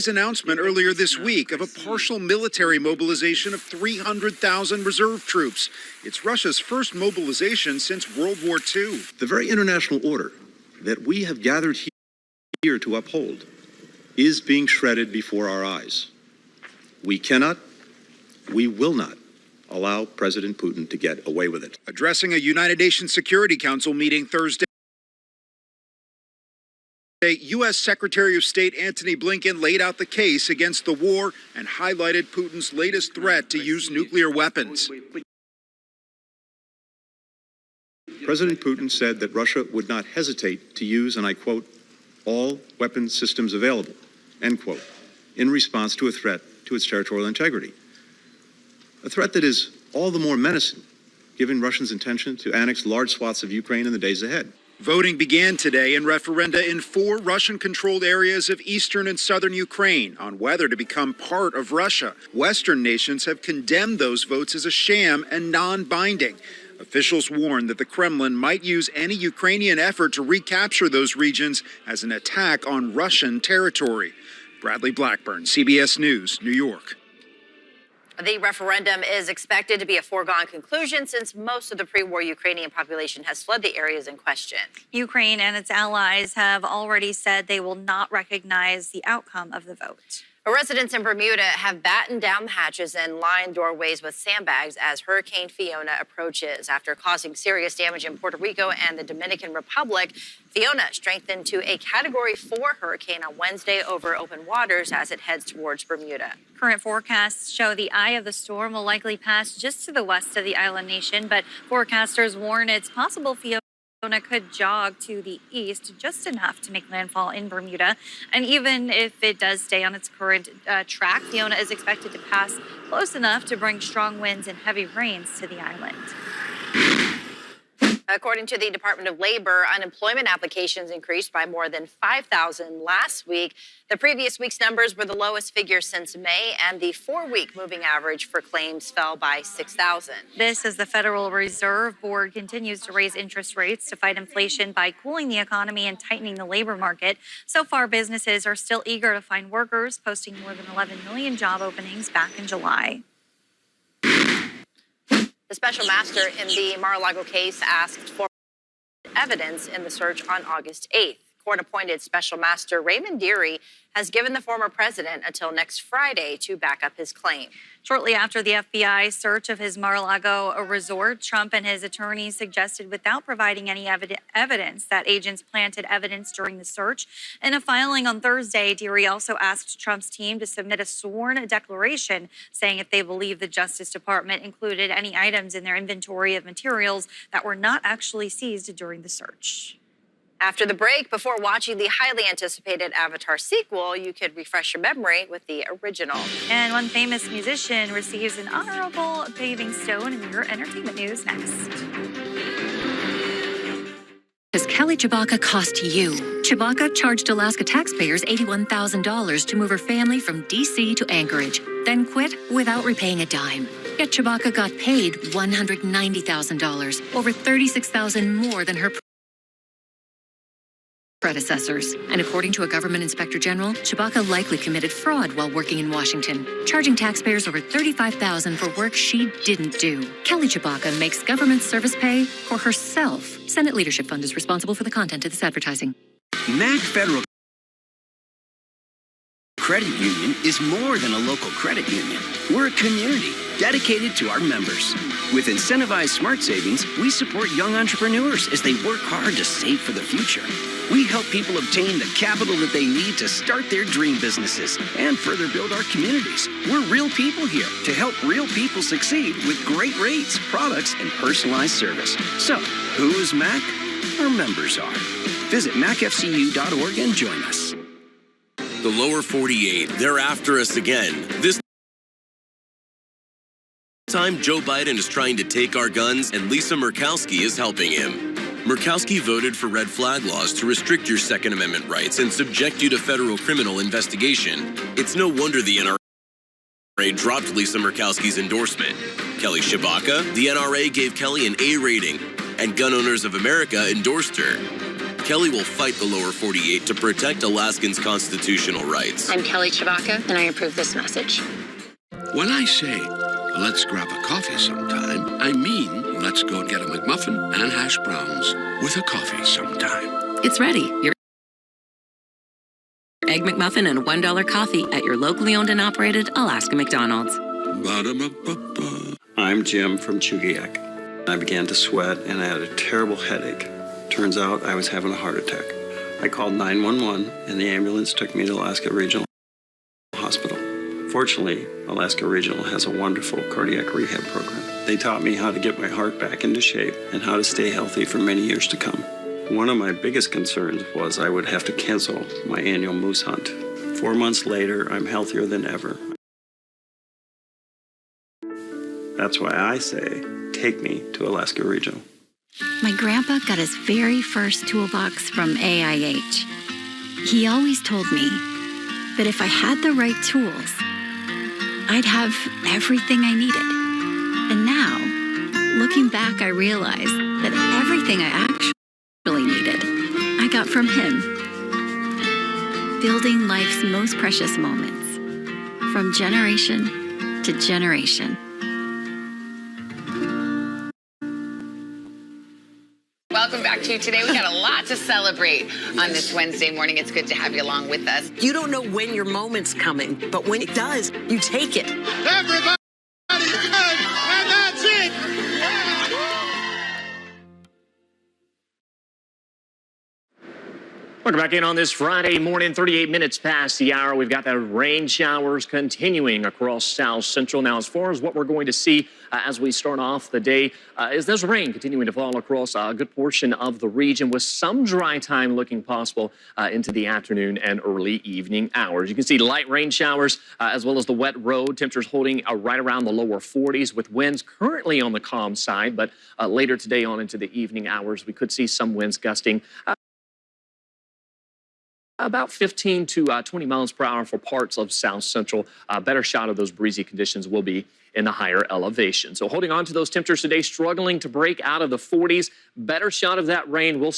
announcement earlier this week of a partial military mobilization of 300,000 reserve troops. It's Russia's first mobilization since World War II. The very international order that we have gathered here to uphold is being shredded before our eyes. We cannot, we will not allow President Putin to get away with it. Addressing a United Nations Security Council meeting Thursday, U.S. Secretary of State Antony Blinken laid out the case against the war and highlighted Putin's latest threat to use nuclear weapons. President Putin said that Russia would not hesitate to use, and I quote, all weapons systems available, end quote, in response to a threat to its territorial integrity. A threat that is all the more menacing, given Russia's intention to annex large swaths of Ukraine in the days ahead. Voting began today in referenda in 4 Russian-controlled areas of eastern and southern Ukraine on whether to become part of Russia. Western nations have condemned those votes as a sham and non-binding. Officials warn that the Kremlin might use any Ukrainian effort to recapture those regions as an attack on Russian territory. Bradley Blackburn, CBS News, New York. The referendum is expected to be a foregone conclusion since most of the pre-war Ukrainian population has fled the areas in question. Ukraine and its allies have already said they will not recognize the outcome of the vote. Residents in Bermuda have battened down the hatches and lined doorways with sandbags as Hurricane Fiona approaches. After causing serious damage in Puerto Rico and the Dominican Republic, Fiona strengthened to a Category 4 hurricane on Wednesday over open waters as it heads towards Bermuda. Current forecasts show the eye of the storm will likely pass just to the west of the island nation, but forecasters warn it's possible Fiona could jog to the east just enough to make landfall in Bermuda. And even if it does stay on its current track, Fiona is expected to pass close enough to bring strong winds and heavy rains to the island. According to the Department of Labor, unemployment applications increased by more than 5,000 last week. The previous week's numbers were the lowest figure since May, and the 4-week moving average for claims fell by 6,000. This as the Federal Reserve Board continues to raise interest rates to fight inflation by cooling the economy and tightening the labor market. So far, businesses are still eager to find workers, posting more than 11 million job openings back in July. The special master in the Mar-a-Lago case asked for evidence in the search on August 8th. Court-appointed special master Raymond Deary has given the former president until next Friday to back up his claim. Shortly after the FBI search of his Mar-a-Lago resort, Trump and his attorneys suggested without providing any evidence that agents planted evidence during the search. In a filing on Thursday, Deary also asked Trump's team to submit a sworn declaration saying if they believe the Justice Department included any items in their inventory of materials that were not actually seized during the search. After the break, before watching the highly anticipated Avatar sequel, you could refresh your memory with the original. And one famous musician receives an honorable paving stone in your entertainment news next. Does Kelly Chewbacca cost you? Chewbacca charged Alaska taxpayers $81,000 to move her family from D.C. to Anchorage, then quit without repaying a dime. Yet Chewbacca got paid $190,000, over $36,000 more than her predecessors. And according to a government inspector general, Chewbacca likely committed fraud while working in Washington, charging taxpayers over $35,000 for work she didn't do. Kelly Chewbacca makes government service pay for herself. Senate Leadership Fund is responsible for the content of this advertising. Mac Federal Credit Union is more than a local credit union. We're a community dedicated to our members. With incentivized smart savings, we support young entrepreneurs as they work hard to save for the future. We help people obtain the capital that they need to start their dream businesses and further build our communities. We're real people here to help real people succeed with great rates, products, and personalized service. So, who is MAC? Our members are. Visit macfcu.org and join us. The lower 48, they're after us again. This time, Joe Biden is trying to take our guns, and Lisa Murkowski is helping him. Murkowski voted for red flag laws to restrict your Second Amendment rights and subject you to federal criminal investigation. It's no wonder the NRA dropped Lisa Murkowski's endorsement. Kelly Chewbacca, the NRA gave Kelly an A rating, and Gun Owners of America endorsed her. Kelly will fight the lower 48 to protect Alaskans' constitutional rights. I'm Kelly Chewbacca, and I approve this message. When I say, let's grab a coffee sometime, I mean, let's go get a McMuffin and hash browns with a coffee sometime. It's ready. Your Egg McMuffin and $1 coffee at your locally owned and operated Alaska McDonald's. Ba-da-ba-ba-ba. I'm Jim from Chugiak. I began to sweat and I had a terrible headache. Turns out I was having a heart attack. I called 911 and the ambulance took me to Alaska Regional Hospital. Fortunately, Alaska Regional has a wonderful cardiac rehab program. They taught me how to get my heart back into shape and how to stay healthy for many years to come. One of my biggest concerns was I would have to cancel my annual moose hunt. 4 months later, I'm healthier than ever. That's why I say, take me to Alaska Regional. My grandpa got his very first toolbox from AIH. He always told me that if I had the right tools, I'd have everything I needed. And now, looking back, I realize that everything I actually needed, I got from him. Building life's most precious moments, from generation to generation. Welcome back to Today. We got a lot to celebrate on this Wednesday morning. It's good to have you along with us. You don't know when your moment's coming, but when it does, you take it. Everybody good, and that's it. Welcome back in on this Friday morning, 38 minutes past the hour. We've got the rain showers continuing across South Central. Now, as far as what we're going to see as we start off the day, is there's rain continuing to fall across a good portion of the region with some dry time looking possible into the afternoon and early evening hours. You can see light rain showers as well as the wet road. Temperatures holding right around the lower 40s with winds currently on the calm side, but later today on into the evening hours, we could see some winds gusting about 15 to 20 miles per hour for parts of South Central. A better shot of those breezy conditions will be in the higher elevation. So holding on to those temperatures today, struggling to break out of the 40s. Better shot of that rain will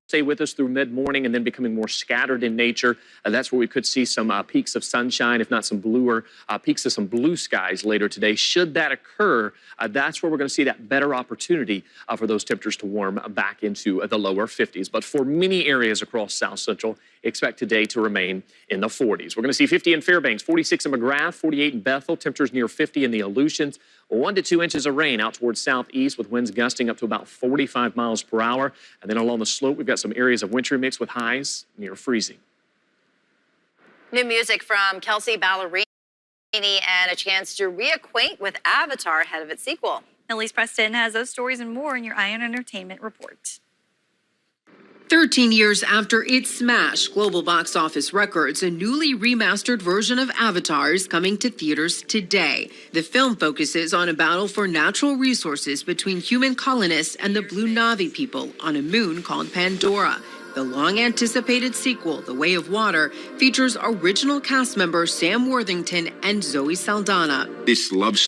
stay with us through mid-morning and then becoming more scattered in nature. That's where we could see some peaks of sunshine, if not some bluer peaks of some blue skies later today. Should that occur, that's where we're going to see that better opportunity for those temperatures to warm back into the lower 50s. But for many areas across South Central, expect today to remain in the 40s. We're going to see 50 in Fairbanks, 46 in McGrath, 48 in Bethel, temperatures near 50 in the Aleutians, 1 to 2 inches of rain out towards southeast with winds gusting up to about 45 miles per hour. And then along the slope, we've got some areas of wintry mix with highs near freezing. New music from Kelsey Ballerini and a chance to reacquaint with Avatar ahead of its sequel. Elise Preston has those stories and more in your Eye on Entertainment report. 13 years after its smash global box office records, a newly remastered version of Avatar is coming to theaters today. The film focuses on a battle for natural resources between human colonists and the Blue Na'vi people on a moon called Pandora. The long-anticipated sequel, The Way of Water, features original cast members Sam Worthington and Zoe Saldana. This love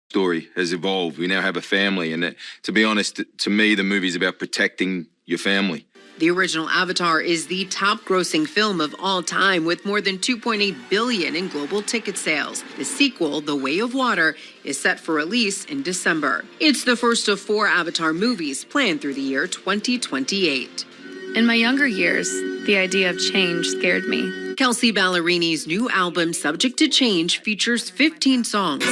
story has evolved. We now have a family, and to be honest, to me, the movie is about protecting your family. The original Avatar is the top-grossing film of all time with more than $2.8 billion in global ticket sales. The sequel, The Way of Water, is set for release in December. It's the first of 4 Avatar movies planned through the year 2028. In my younger years, the idea of change scared me. Kelsey Ballerini's new album, Subject to Change, features 15 songs.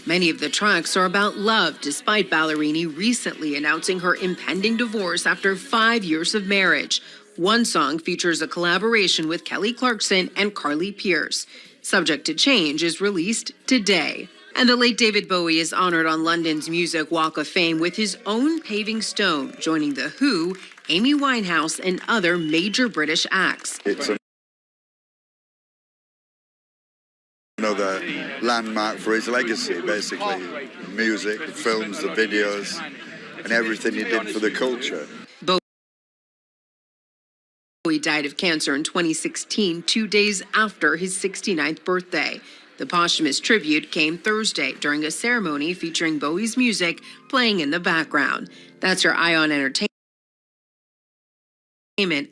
Many of the tracks are about love, despite Ballerini recently announcing her impending divorce after 5 years of marriage. One song features a collaboration with Kelly Clarkson and Carly Pearce. Subject to Change is released today. And the late David Bowie is honored on London's Music Walk of Fame with his own paving stone, joining The Who, Amy Winehouse, and other major British acts. It's another landmark for his legacy, basically. The music, the films, the videos, and everything he did for the culture. Bowie died of cancer in 2016, 2 days after his 69th birthday. The posthumous tribute came Thursday during a ceremony featuring Bowie's music playing in the background. That's your Eye on Entertainment.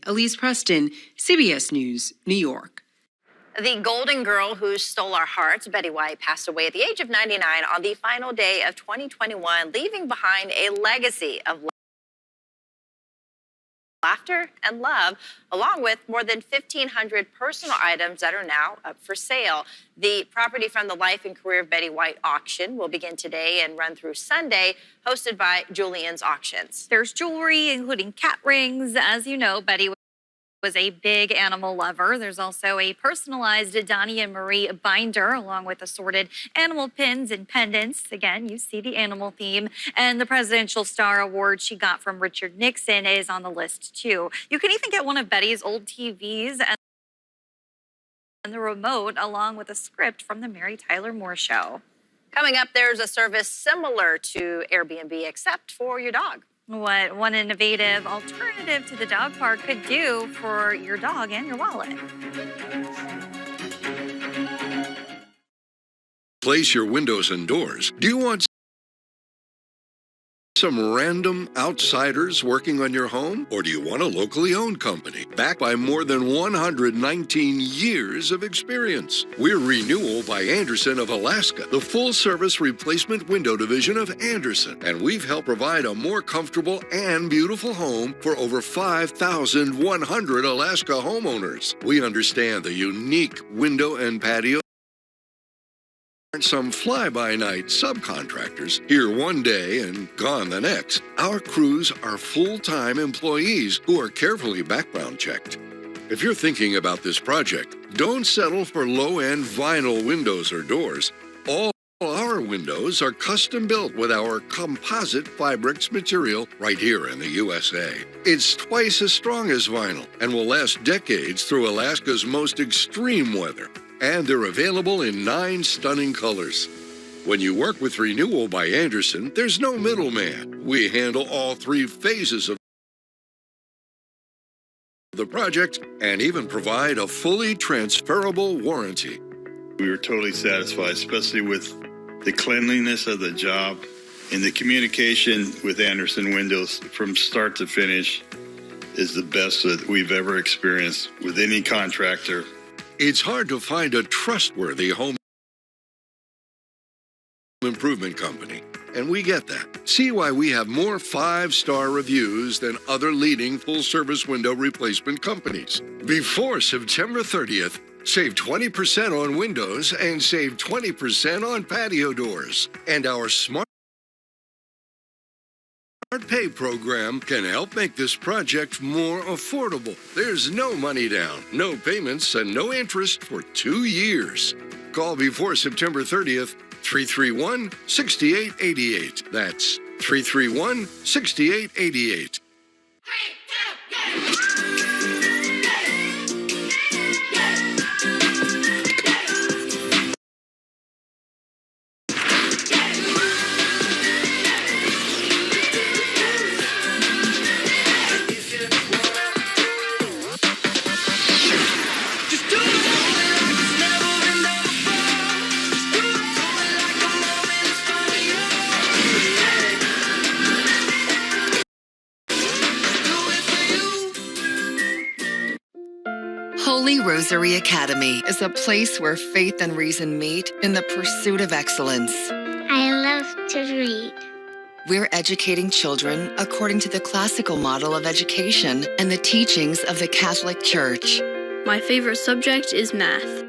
Elise Preston, CBS News, New York. The golden girl who stole our hearts, Betty White, passed away at the age of 99 on the final day of 2021, leaving behind a legacy of laughter and love, along with more than 1,500 personal items that are now up for sale. The Property from the Life and Career of Betty White auction will begin today and run through Sunday, hosted by Julian's Auctions. There's jewelry, including cat rings. As you know, Betty was a big animal lover. There's also a personalized Donnie and Marie binder along with assorted animal pins and pendants. Again, you see the animal theme. And the Presidential Star Award she got from Richard Nixon is on the list too. You can even get one of Betty's old TVs and the remote along with a script from the Mary Tyler Moore Show. Coming up, there's a service similar to Airbnb except for your dog. What one innovative alternative to the dog park could do for your dog and your wallet. Place your windows and doors. Do you want some random outsiders working on your home? Or do you want a locally owned company backed by more than 119 years of experience? We're Renewal by Andersen of Alaska, the full-service replacement window division of Andersen, and we've helped provide a more comfortable and beautiful home for over 5,100 Alaska homeowners. We understand the unique window and patio. Some fly-by-night subcontractors here one day and gone the next. Our crews are full-time employees who are carefully background checked. If you're thinking about this project, don't settle for low-end vinyl windows or doors. All our windows are custom built with our composite Fibrix material right here in the USA. It's twice as strong as vinyl and will last decades through Alaska's most extreme weather. And they're available in 9 stunning colors. When you work with Renewal by Andersen, there's no middleman. We handle all 3 phases of the project and even provide a fully transferable warranty. We were totally satisfied, especially with the cleanliness of the job and the communication with Andersen Windows from start to finish is the best that we've ever experienced with any contractor. It's hard to find a trustworthy home improvement company, and we get that. See why we have more 5-star reviews than other leading full-service window replacement companies. Before September 30th, save 20% on windows and save 20% on patio doors. And our Smart Pay program can help make this project more affordable. There's no money down, no payments, and no interest for 2 years. Call before September 30th, 331-6888. That's 331-6888. Holy Rosary Academy is a place where faith and reason meet in the pursuit of excellence. I love to read. We're educating children according to the classical model of education and the teachings of the Catholic Church. My favorite subject is math.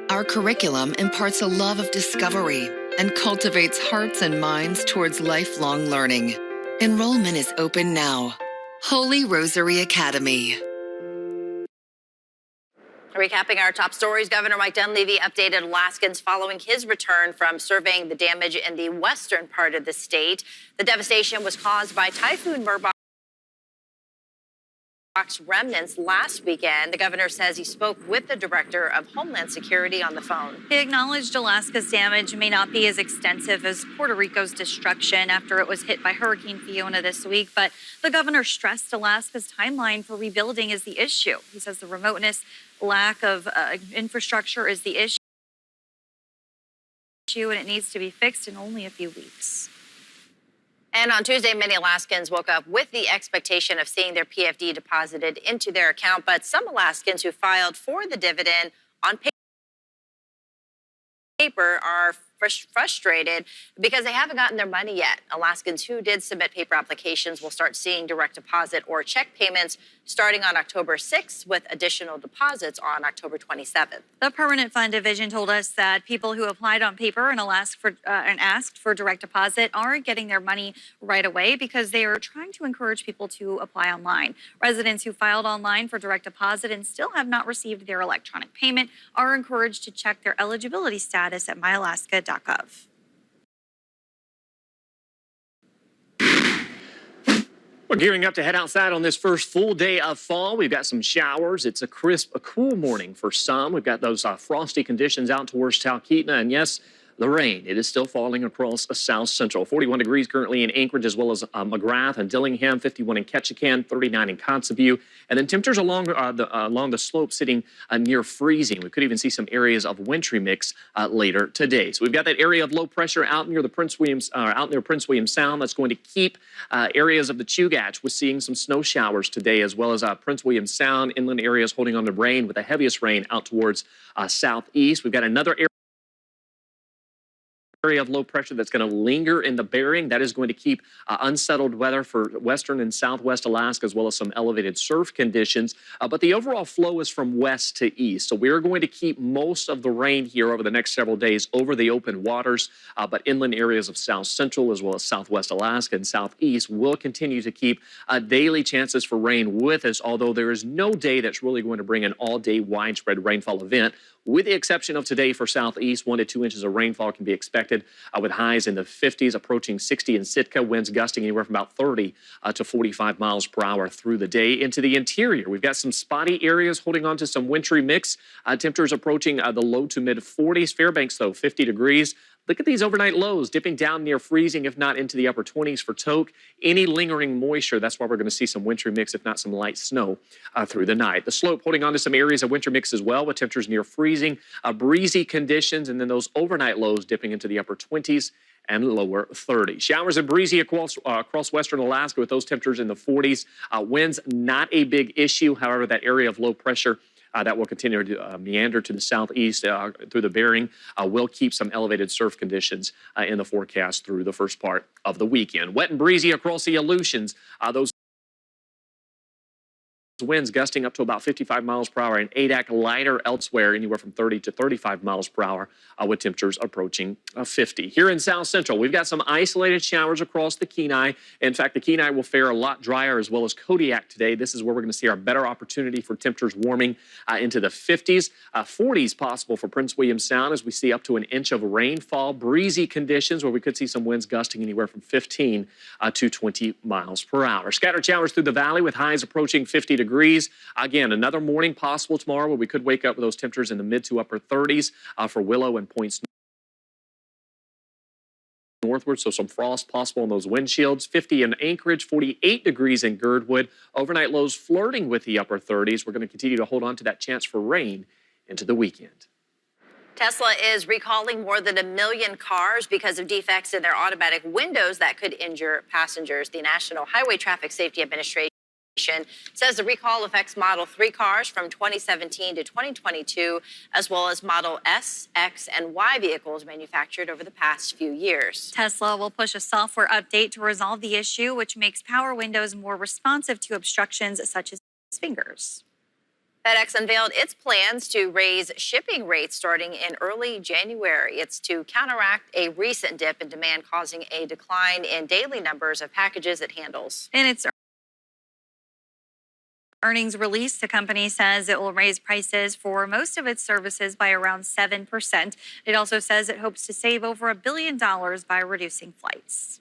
Our curriculum imparts a love of discovery and cultivates hearts and minds towards lifelong learning. Enrollment is open now. Holy Rosary Academy. Recapping our top stories, Governor Mike Dunleavy updated Alaskans following his return from surveying the damage in the western part of the state. The devastation was caused by Typhoon Murbach. Remnants last weekend. The governor says he spoke with the director of Homeland Security on the phone. He acknowledged Alaska's damage may not be as extensive as Puerto Rico's destruction after it was hit by Hurricane Fiona this week, but the governor stressed Alaska's timeline for rebuilding is the issue. He says the remoteness, lack of infrastructure is the issue, and it needs to be fixed in only a few weeks. And on Tuesday, many Alaskans woke up with the expectation of seeing their PFD deposited into their account, but some Alaskans who filed for the dividend on paper are frustrated because they haven't gotten their money yet. Alaskans who did submit paper applications will start seeing direct deposit or check payments starting on October 6th, with additional deposits on October 27th. The Permanent Fund Division told us that people who applied on paper and asked for direct deposit aren't getting their money right away because they are trying to encourage people to apply online. Residents who filed online for direct deposit and still have not received their electronic payment are encouraged to check their eligibility status at myalaska.gov. We're gearing up to head outside on this first full day of fall. We've got some showers. It's a crisp, cool morning for some. We've got those frosty conditions out towards Talkeetna, and yes, the rain. It is still falling across South Central. 41 degrees currently in Anchorage, as well as McGrath and Dillingham, 51 in Ketchikan, 39 in Kotzebue. And then temperatures along the slope sitting near freezing. We could even see some areas of wintry mix later today. So we've got that area of low pressure out near the Prince William Sound. That's going to keep areas of the Chugach with seeing some snow showers today, as well as Prince William Sound inland areas holding on to rain, with the heaviest rain out towards southeast. We've got another area of low pressure that's going to linger in the Bering. That is going to keep unsettled weather for western and southwest Alaska, as well as some elevated surf conditions. But the overall flow is from west to east. So we're going to keep most of the rain here over the next several days over the open waters. But inland areas of south central, as well as southwest Alaska and southeast, will continue to keep daily chances for rain with us, although there is no day that's really going to bring an all-day widespread rainfall event. With the exception of today for southeast, 1 to 2 inches of rainfall can be expected with highs in the 50s, approaching 60 in Sitka, winds gusting anywhere from about 30 to 45 miles per hour through the day. Into the interior, we've got some spotty areas holding on to some wintry mix. Temperatures approaching the low to mid 40s. Fairbanks, though, 50 degrees. Look at these overnight lows dipping down near freezing, if not into the upper 20s for Tok. Any lingering moisture, that's why we're going to see some wintry mix, if not some light snow through the night. The slope holding on to some areas of winter mix as well, with temperatures near freezing, breezy conditions, and then those overnight lows dipping into the upper 20s and lower 30s. Showers and breezy across western Alaska with those temperatures in the 40s. Winds, not a big issue. However, that area of low pressure that will continue to meander to the southeast through the Bering will keep some elevated surf conditions in the forecast through the first part of the weekend. Wet and breezy across the Aleutians. Those winds gusting up to about 55 miles per hour, and Adak lighter elsewhere, anywhere from 30 to 35 miles per hour, with temperatures approaching 50. Here in South Central, we've got some isolated showers across the Kenai. In fact, the Kenai will fare a lot drier, as well as Kodiak today. This is where we're going to see our better opportunity for temperatures warming into the 50s. 40s possible for Prince William Sound, as we see up to an inch of rainfall. Breezy conditions where we could see some winds gusting anywhere from 15 to 20 miles per hour. Scattered showers through the valley with highs approaching 50 degrees. Again, another morning possible tomorrow where we could wake up with those temperatures in the mid to upper 30s for Willow and points northward, so some frost possible on those windshields. 50 in Anchorage, 48 degrees in Girdwood. Overnight lows flirting with the upper 30s. We're going to continue to hold on to that chance for rain into the weekend. Tesla is recalling more than 1 million cars because of defects in their automatic windows that could injure passengers. The National Highway Traffic Safety Administration says the recall affects Model 3 cars from 2017 to 2022, as well as Model S, X, and Y vehicles manufactured over the past few years. Tesla will push a software update to resolve the issue, which makes power windows more responsive to obstructions such as fingers. FedEx unveiled its plans to raise shipping rates starting in early January. It's to counteract a recent dip in demand, causing a decline in daily numbers of packages it handles. In its earnings release, the company says it will raise prices for most of its services by around 7%. It also says it hopes to save over $1 billion by reducing flights.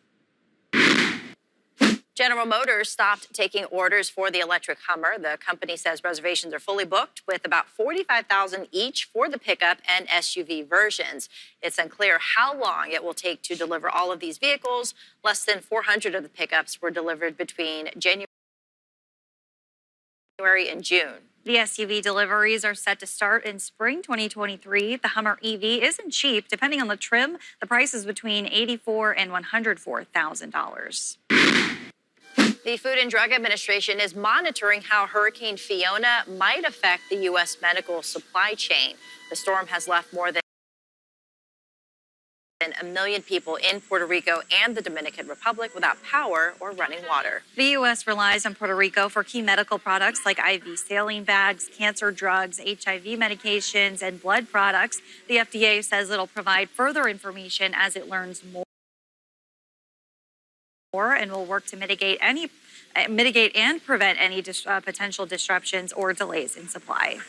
General Motors stopped taking orders for the electric Hummer. The company says reservations are fully booked, with about 45,000 each for the pickup and SUV versions. It's unclear how long it will take to deliver all of these vehicles. Less than 400 of the pickups were delivered between January and June. The SUV deliveries are set to start in spring 2023. The Hummer EV isn't cheap. Depending on the trim, the price is between $84,000 and $104,000. The Food and Drug Administration is monitoring how Hurricane Fiona might affect the U.S. medical supply chain. The storm has left more than 1 million people in Puerto Rico and the Dominican Republic without power or running water. The U.S. relies on Puerto Rico for key medical products like IV saline bags, cancer drugs, HIV medications, and blood products. The FDA says it'll provide further information as it learns more and will work to mitigate and prevent any potential disruptions or delays in supply.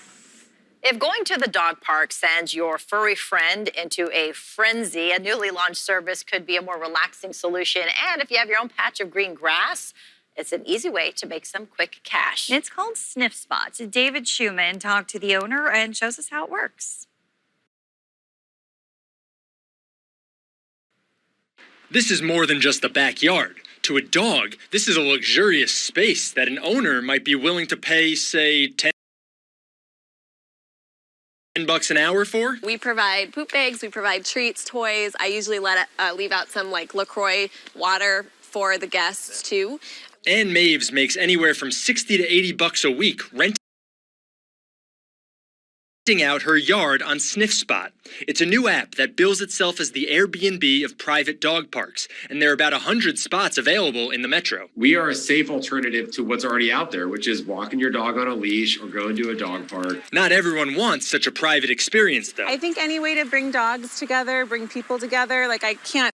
If going to the dog park sends your furry friend into a frenzy, a newly launched service could be a more relaxing solution. And if you have your own patch of green grass, it's an easy way to make some quick cash. It's called Sniff Spots. David Schumann talked to the owner and shows us how it works. This is more than just a backyard. To a dog, this is a luxurious space that an owner might be willing to pay, say, $10 an hour for. We provide poop bags, we provide treats, toys. I usually leave out some like LaCroix water for the guests too. Ann Maves makes anywhere from $60 to $80 a week renting out her yard on Sniff Spot. It's a new app that bills itself as the Airbnb of private dog parks, and there are about 100 spots available in the metro. We are a safe alternative to what's already out there, which is walking your dog on a leash or going to a dog park. Not everyone wants such a private experience, though. I think any way to bring dogs together, bring people together, like I can't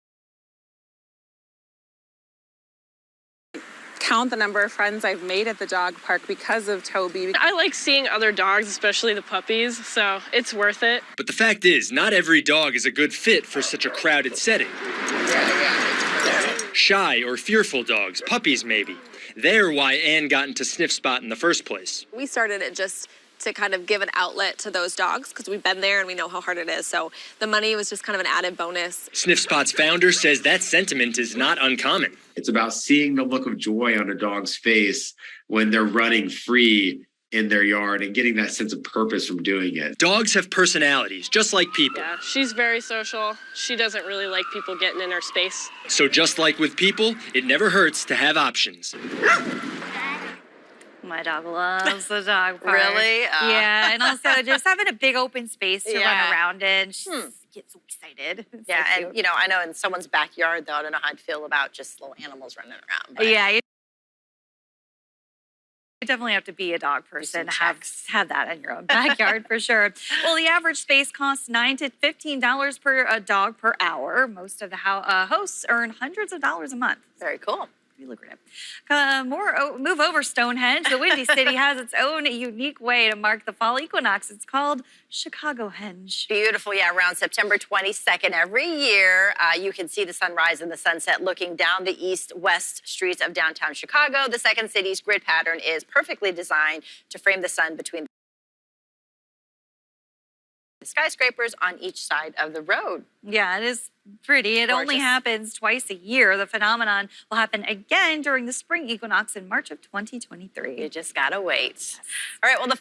count the number of friends I've made at the dog park because of Toby. I like seeing other dogs, especially the puppies, so it's worth it. But the fact is, not every dog is a good fit for such a crowded setting. Shy or fearful dogs, puppies maybe. They're why Ann got into Sniff Spot in the first place. We started it just to kind of give an outlet to those dogs because we've been there and we know how hard it is. So the money was just kind of an added bonus. Sniff Spot's founder says that sentiment is not uncommon. It's about seeing the look of joy on a dog's face when they're running free in their yard and getting that sense of purpose from doing it. Dogs have personalities, just like people. Yeah, she's very social. She doesn't really like people getting in her space. So just like with people, it never hurts to have options. My dog loves the dog park. Really? Yeah, and also just having a big open space to run around in. She gets so excited. It's Yeah, so and cute. I know in someone's backyard, though, I don't know how I'd feel about just little animals running around. But Yeah, you definitely have to be a dog person to have that in your own backyard for sure. Well, the average space costs $9 to $15 per dog per hour. Most of the hosts earn hundreds of dollars a month. Very cool. Pretty lucrative. Move over, Stonehenge. The Windy City has its own unique way to mark the fall equinox. It's called Chicago-henge. Beautiful, yeah. Around September 22nd every year, you can see the sunrise and the sunset looking down the east-west streets of downtown Chicago. The second city's grid pattern is perfectly designed to frame the sun between the skyscrapers on each side of the road. Yeah, it is pretty. It only happens twice a year. The phenomenon will happen again during the spring equinox in March of 2023. You just gotta wait. All right, well, the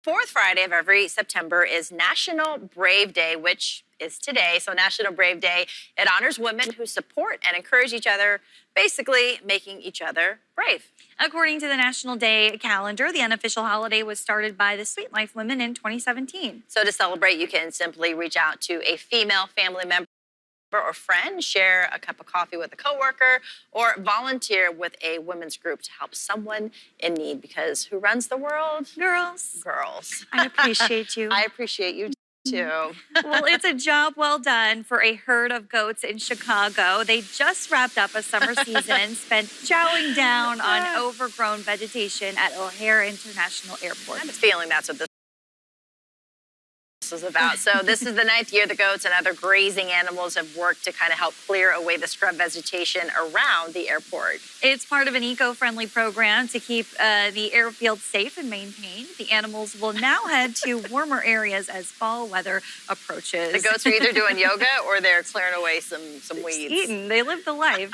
fourth Friday of every September is National Brave Day, which is today. So National Brave Day, it honors women who support and encourage each other, basically making each other brave. According to the National Day calendar, the unofficial holiday was started by the Sweet Life women in 2017. So to celebrate, you can simply reach out to a female family member or friend, share a cup of coffee with a coworker, or volunteer with a women's group to help someone in need, because who runs the world? Girls. Girls. I appreciate you. I appreciate you too. Well, it's a job well done for a herd of goats in Chicago. They just wrapped up a summer season spent chowing down on overgrown vegetation at O'Hare International Airport. I have a feeling that's what this is about. So this is the 9th year the goats and other grazing animals have worked to kind of help clear away the scrub vegetation around the airport. It's part of an eco-friendly program to keep the airfield safe and maintained. The animals will now head to warmer areas as fall weather approaches. The goats are either doing yoga or they're clearing away some weeds. Eating. They live the life.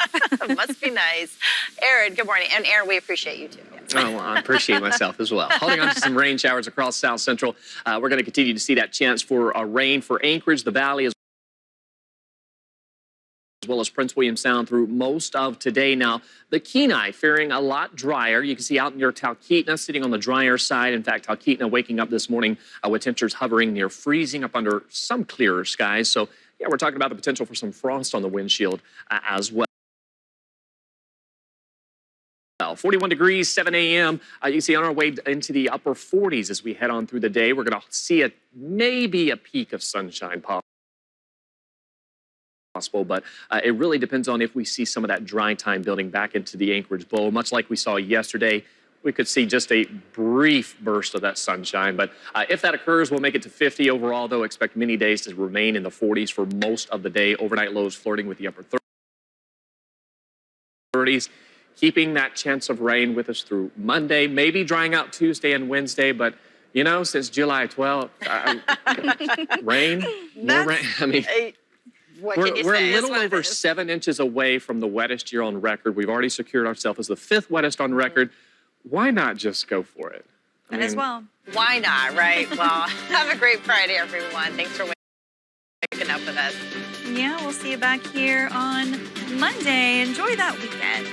Must be nice. Aaron, good morning. And Aaron, we appreciate you too. Oh, well, I appreciate myself as well. Holding on to some rain showers across South Central. We're going to continue to see that chance for rain for Anchorage, the Valley, as well as Prince William Sound through most of today. Now, the Kenai faring a lot drier. You can see out near Talkeetna sitting on the drier side. In fact, Talkeetna waking up this morning with temperatures hovering near freezing up under some clearer skies. So, yeah, we're talking about the potential for some frost on the windshield as well. 41 degrees, 7 a.m. You can see on our way into the upper 40s as we head on through the day. We're going to see maybe a peak of sunshine possible, but it really depends on if we see some of that dry time building back into the Anchorage Bowl. Much like we saw yesterday, we could see just a brief burst of that sunshine. But if that occurs, we'll make it to 50 overall, though. Expect many days to remain in the 40s for most of the day. Overnight lows flirting with the upper 30s. Keeping that chance of rain with us through Monday, maybe drying out Tuesday and Wednesday, but, you know, since July 12th, rain, more rain. I mean, we're a little over 7 inches away from the wettest year on record. We've already secured ourselves as the 5th wettest on record. Why not just go for it? As well. Why not, right? Well, have a great Friday, everyone. Thanks for waking up with us. Yeah, we'll see you back here on Monday. Enjoy that weekend.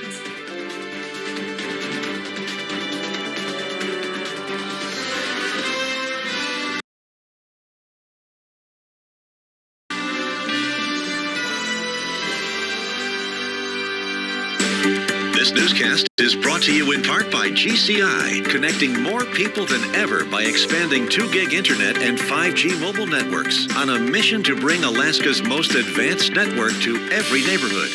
This newscast is brought to you in part by GCI, connecting more people than ever by expanding 2 gig internet and 5G mobile networks on a mission to bring Alaska's most advanced network to every neighborhood.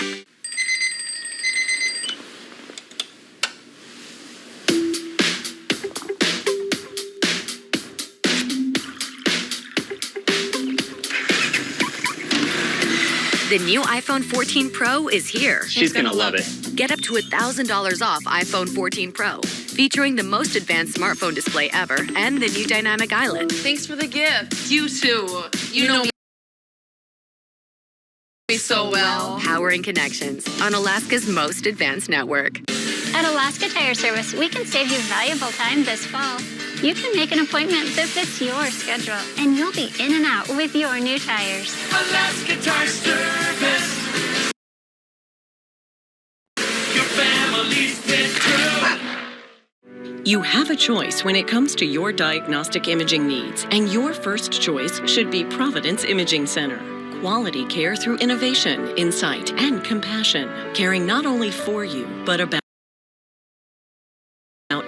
The new iPhone 14 Pro is here. She's gonna love it. Get up to $1,000 off iPhone 14 Pro, featuring the most advanced smartphone display ever and the new dynamic island. Thanks for the gift. You too. You know me so well. Powering connections on Alaska's most advanced network. At Alaska Tire Service, we can save you valuable time this fall. You can make an appointment that fits your schedule, and you'll be in and out with your new tires. Alaska Tire Service. Your family's been through. You have a choice when it comes to your diagnostic imaging needs, and your first choice should be Providence Imaging Center. Quality care through innovation, insight, and compassion, caring not only for you, but about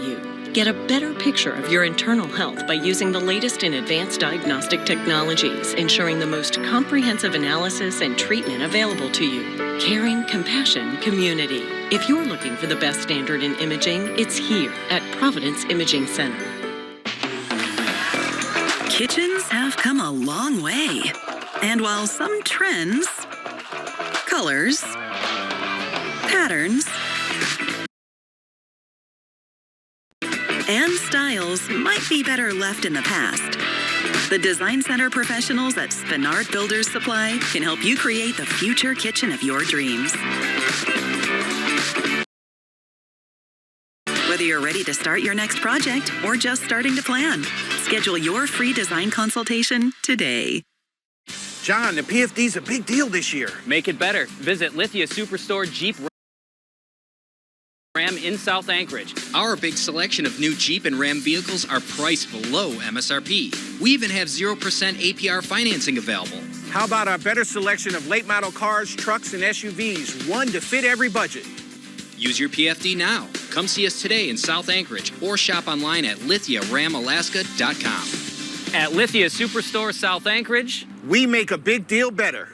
you. Get a better picture of your internal health by using the latest in advanced diagnostic technologies, ensuring the most comprehensive analysis and treatment available to you. Caring, compassion, community. If you're looking for the best standard in imaging, it's here at Providence Imaging Center. Kitchens have come a long way. And while some trends, colors, patterns, and styles might be better left in the past, the Design Center professionals at Spinard Builders Supply can help you create the future kitchen of your dreams. Whether you're ready to start your next project or just starting to plan, schedule your free design consultation today. John, the PFD's a big deal this year. Make it better. Visit Lithia Superstore Jeep Ram in South Anchorage. Our big selection of new Jeep and Ram vehicles are priced below MSRP. We even have 0% APR financing available. How about our better selection of late model cars, trucks, and SUVs, one to fit every budget? Use your PFD now. Come see us today in South Anchorage or shop online at lithiaramalaska.com. At Lithia Superstore South Anchorage, we make a big deal better.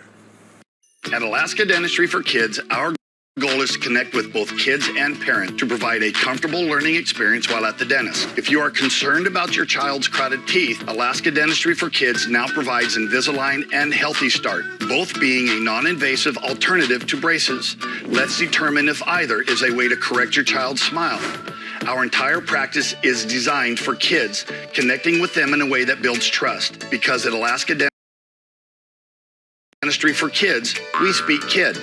At Alaska Dentistry for Kids, our goal is to connect with both kids and parents to provide a comfortable learning experience while at the dentist. If you are concerned about your child's crowded teeth, Alaska Dentistry for Kids now provides Invisalign and Healthy Start, both being a non-invasive alternative to braces. Let's determine if either is a way to correct your child's smile. Our entire practice is designed for kids, connecting with them in a way that builds trust. Because at Alaska Dentistry for Kids, we speak kid.